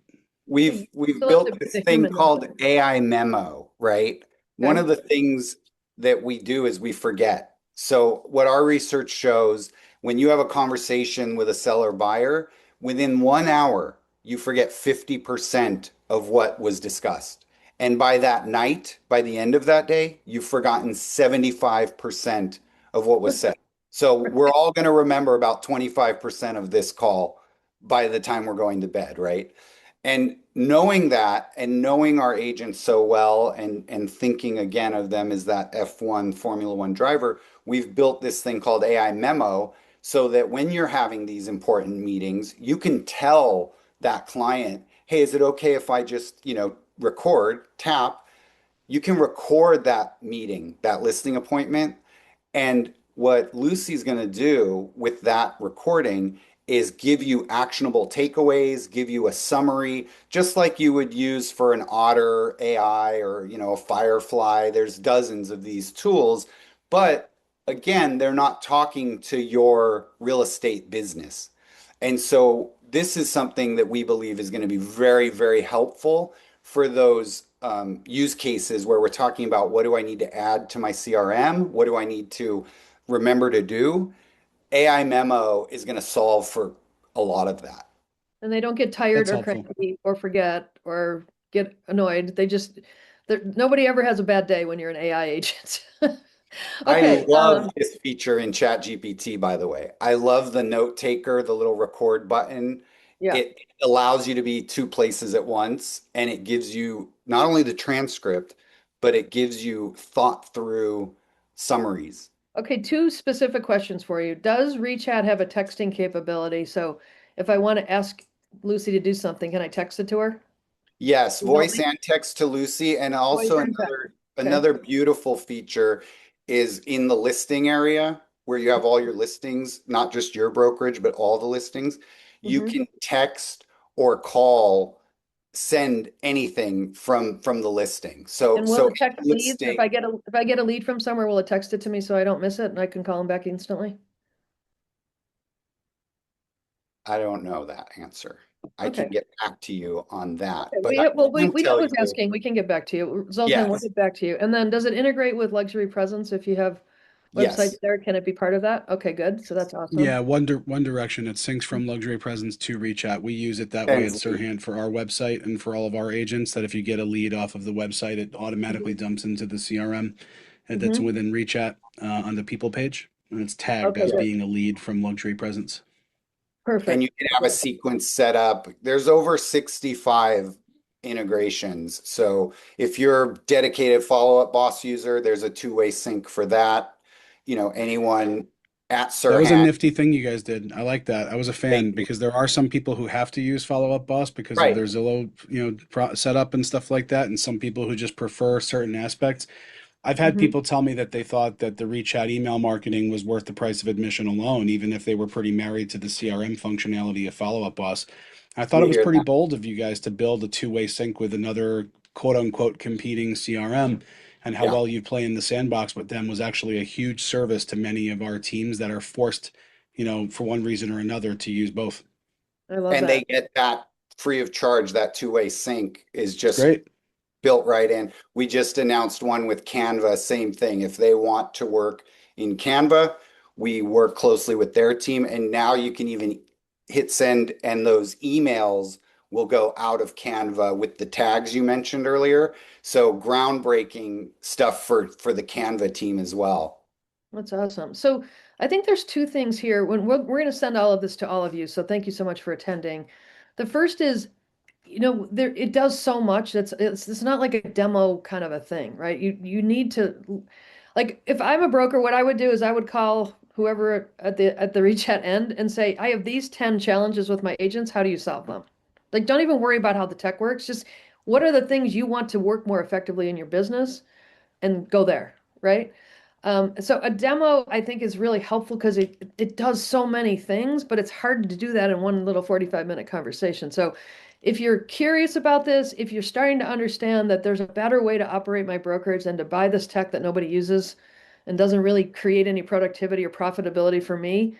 We've You we've still have built to be this the thing human though. called AIMemo, right? One Okay. of the things that we do is we forget. So what our research shows, when you have a conversation with a seller buyer, within 1 hour, you forget 50% of what was discussed. And by that night, by the end of that day, you've forgotten 75% of what was said. So we're all going to remember about 25% of this call by the time we're going to bed, right? And knowing that and knowing our agents so well and thinking again of them as that F1 Formula One driver, we've built this thing called AIMemo so that when you're having these important meetings, you can tell that client, hey, is it okay if I just, record, tap? You can record that meeting, that listing appointment, and what Lucy's going to do with that recording is give you actionable takeaways, give you a summary, just like you would use for an Otter AI or, a Firefly. There's dozens of these tools, but again, they're not talking to your real estate business. And so this is something that we believe is going to be very, very helpful for those use cases where we're talking about what do I need to add to my CRM? What do I need to remember to do? AI memo is going to solve for a lot of that. And they don't get tired That's or helpful. cranky or forget or get annoyed. Nobody ever has a bad day when you're an AI agent. I Okay. love this feature in ChatGPT, by the way. I love the note taker, the little record button. Yeah. It allows you to be two places at once, and it gives you not only the transcript, but it gives you thought through summaries. Okay, two specific questions for you. Does Rechat have a texting capability? So if I want to ask Lucy to do something, can I text it to her? Yes, Can you help voice me? and text to Lucy, and Voice also and text. Okay. another beautiful feature is in the listing area where you have all your listings, not just your brokerage, but all the listings. You Hmm. can text or call, send anything from the listing. So And will so it text any leads? If listing, I get a lead from somewhere, will it text it to me so I don't miss it and I can call them back instantly? I don't know that answer. I Okay. can get back to you on that, Okay, but I can we know tell who's you, asking. We can get back to you. Zoltan, we'll yes, get back to you. And then does it integrate with luxury presence if you have websites yes. there? Can it be part of that? Okay, good. So that's Yeah, awesome. one direction. It syncs from luxury presence to Rechat. We use it that way at Sends lead. Sirhant for our website and for all of our agents. That if you get a lead off of the website, it automatically dumps into the CRM and that's Hmm. within Rechat on the people page, and it's tagged Okay, as good. being a lead from luxury presence. And Perfect. you can have a sequence set up. There's over 65 integrations. So if you're a dedicated follow-up boss user, there's a two-way sync for that. Anyone at That was a Sirhan, nifty thing you guys did. I like that. I was a thank fan you. because there are some people who have to use Follow Up Boss because of Right. their Zillow, setup and stuff like that, and some people who just prefer certain aspects. I've had Hmm. people tell me that they thought that the Rechat email marketing was worth the price of admission alone, even if they were pretty married to the CRM functionality of Follow Up Boss. I thought it We was hear pretty that. bold of you guys to build a two-way sync with another quote unquote competing CRM, and how Yeah. well you play in the sandbox with them was actually a huge service to many of our teams that are forced, for one reason or another to use both. I love And that. they get that free of charge. That two-way sync is It's just great. built right in. We just announced one with Canva, same thing. If they want to work in Canva, we work closely with their team. And now you can even hit send, and those emails will go out of Canva with the tags you mentioned earlier. So groundbreaking stuff for the Canva team as well. That's awesome. So I think there's two things here. When we're going to send all of this to all of you, so thank you so much for attending. The first is, there it does so much. It's not like a demo kind of a thing, right? You need to, like, if I'm a broker, what I would do is I would call whoever at the Rechat end and say, I have these 10 challenges with my agents. How do you solve them? Like, don't even worry about how the tech works. Just what are the things you want to work more effectively in your business and go there, right? So a demo I think is really helpful because it does so many things, but it's hard to do that in one little 45-minute conversation. So if you're curious about this, if you're starting to understand that there's a better way to operate my brokerage than to buy this tech that nobody uses and doesn't really create any productivity or profitability for me,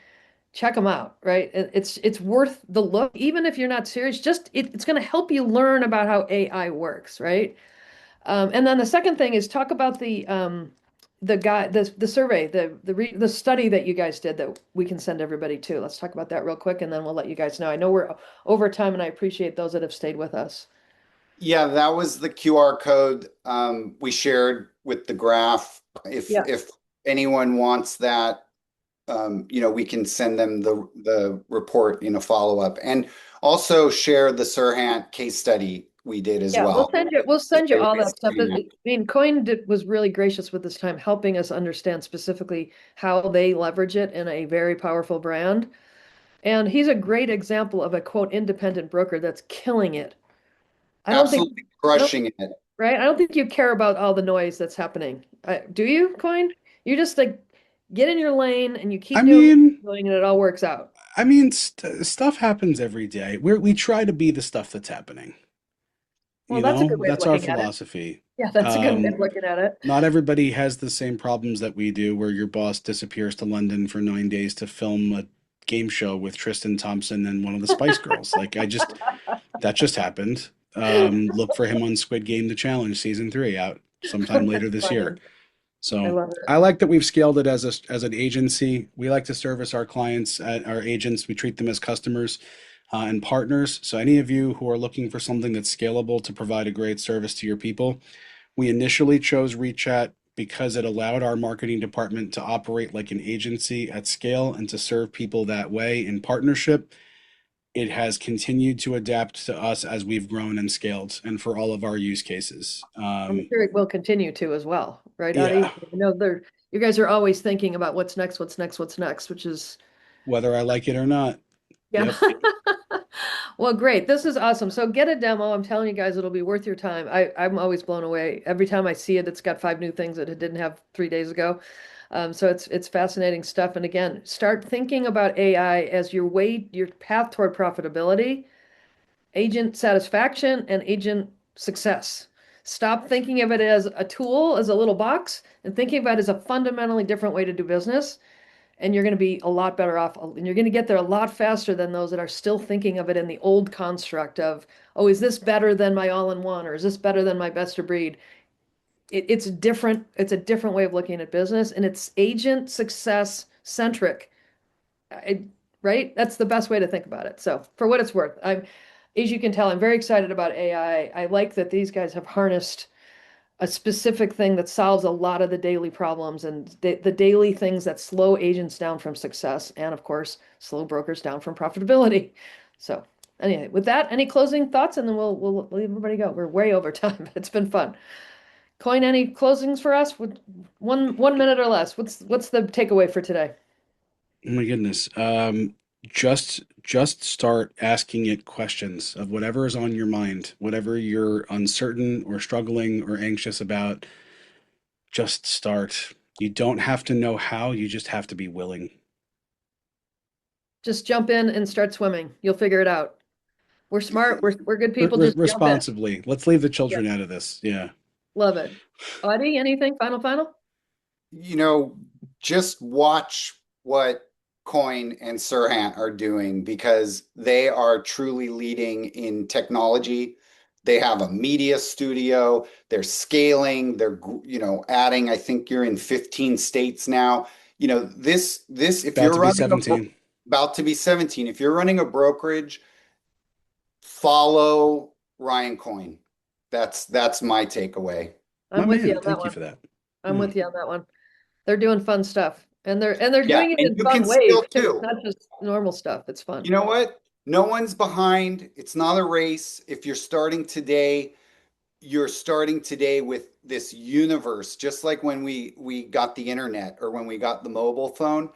check them out, right? It's worth the look, even if you're not serious. Just it's going to help you learn about how AI works, right? And then the second thing is talk about the survey, the study that you guys did that we can send everybody to. Let's talk about that real quick, and then we'll let you guys know. I know we're over time, and I appreciate those that have stayed with us. Yeah, that was the QR code we shared with the graph. Yeah, If anyone wants that, we can send them the report in a follow-up, and also share the Sirhant case study we did as yeah, we'll well. send you we'll Just send you so all everybody's that stuff. seen that. I mean, Coyne was really gracious with this time, helping us understand specifically how they leverage it in a very powerful brand. And he's a great example of a quote independent broker that's killing it. I don't think Absolutely I don't crushing it. right? I don't think you care about all the noise that's happening. Do you, Coyne? You just like get in your lane and you I keep doing what mean, you're doing and it all works out. stuff happens every day. We try to be the stuff that's happening. Well, that's a good way of That's our looking at it. philosophy. Yeah, that's a good way of Um, looking at it. Not everybody has the same problems that we do, where your boss disappears to London for 9 days to film a game show with Tristan Thompson and one of the Spice Girls. That just happened. Look for him on Squid Game: The Challenge season 3 out sometime later That's this year. funny. I So love it. I like that we've scaled it as an agency. We like to service our clients, our agents. We treat them as customers and partners. So any of you who are looking for something that's scalable to provide a great service to your people, we initially chose Rechat because it allowed our marketing department to operate like an agency at scale and to serve people that way in partnership. It has continued to adapt to us as we've grown and scaled and for all of our use cases. I'm sure it will continue to as well, right, Audie? Yeah, I know you guys are always thinking about what's next, what's next, what's next, which is whether I like it or not. yeah. Yep. Well, great. This is awesome. So get a demo. I'm telling you guys, it'll be worth your time. I'm always blown away. Every time I see it, it's got 5 new things that it didn't have 3 days ago. So it's fascinating stuff. And again, start thinking about AI as your path toward profitability, agent satisfaction, and agent success. Stop thinking of it as a tool, as a little box, and thinking about it as a fundamentally different way to do business, and you're going to be a lot better off and you're going to get there a lot faster than those that are still thinking of it in the old construct of, oh, is this better than my all-in-one, or is this better than my best of breed? It's a different way of looking at business, and it's agent success centric. Right, that's the best way to think about it. So for what it's worth, as you can tell, I'm very excited about AI. I like that these guys have harnessed a specific thing that solves a lot of the daily problems and the daily things that slow agents down from success and, of course, slow brokers down from profitability. So, anyway, with that, any closing thoughts, and then we'll leave everybody go. We're way over time, but it's been fun. Coyne, any closings for us? With one minute or less. What's the takeaway for today? Oh my goodness. Just start asking it questions of whatever is on your mind, whatever you're uncertain or struggling or anxious about. Just start. You don't have to know how, you just have to be willing. Just jump in and start swimming. You'll figure it out. We're smart. We're good people. Just jump in. Responsibly. Let's leave the Yeah, children out of this. Yeah. love it. Audie, anything? Final? You know, just watch what Coin and Sirhant are doing because they are truly leading in technology. They have a media studio. They're scaling. They're adding. I think you're in 15 states now. If About you're to be running seventeen. about to be 17, if you're running a brokerage, follow Ryan Coyne. That's my takeaway. My I'm with you man, on that thank you one. for that. I'm Yeah. with you on that one. They're doing fun stuff, and they're Yeah, doing it and in you can fun ways scale too. It's too. not just normal stuff. It's fun. You know what? No one's behind. It's not a race. If you're starting today with this universe, just like when we got the internet or when we got the mobile phone.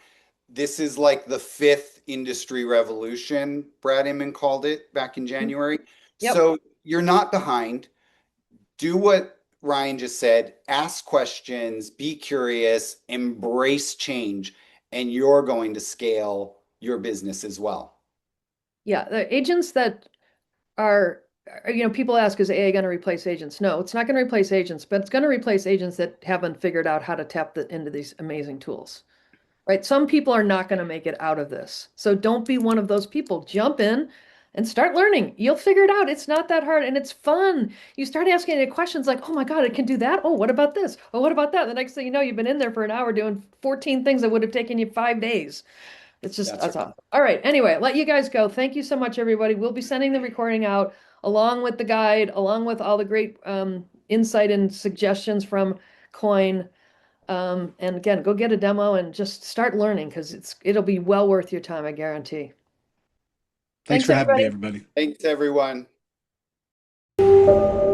This is like the fifth industry revolution, Brad Inman called it back in Mhm. January. Yep. So you're not behind. Do what Ryan just said. Ask questions, be curious, embrace change, and you're going to scale your business as well. Yeah. The agents that people ask, is AI going to replace agents? No, it's not going to replace agents, but it's going to replace agents that haven't figured out how to tap into these amazing tools. right? Some people are not going to make it out of this. So don't be one of those people. Jump in and start learning. You'll figure it out. It's not that hard and it's fun. You start asking any questions like, oh my God, it can do that. Oh, what about this? Oh, what about that? The next thing you know, you've been in there for an hour doing 14 things that would have taken you 5 days. It's just, That's that's right. awesome. All right. Anyway, let you guys go. Thank you so much, everybody. We'll be sending the recording out along with the guide, along with all the great insight and suggestions from Coyne. And again, go get a demo and just start learning because it'll be well worth your time, I guarantee. Thanks Thanks, for having me, everybody. everybody. Thanks, everyone.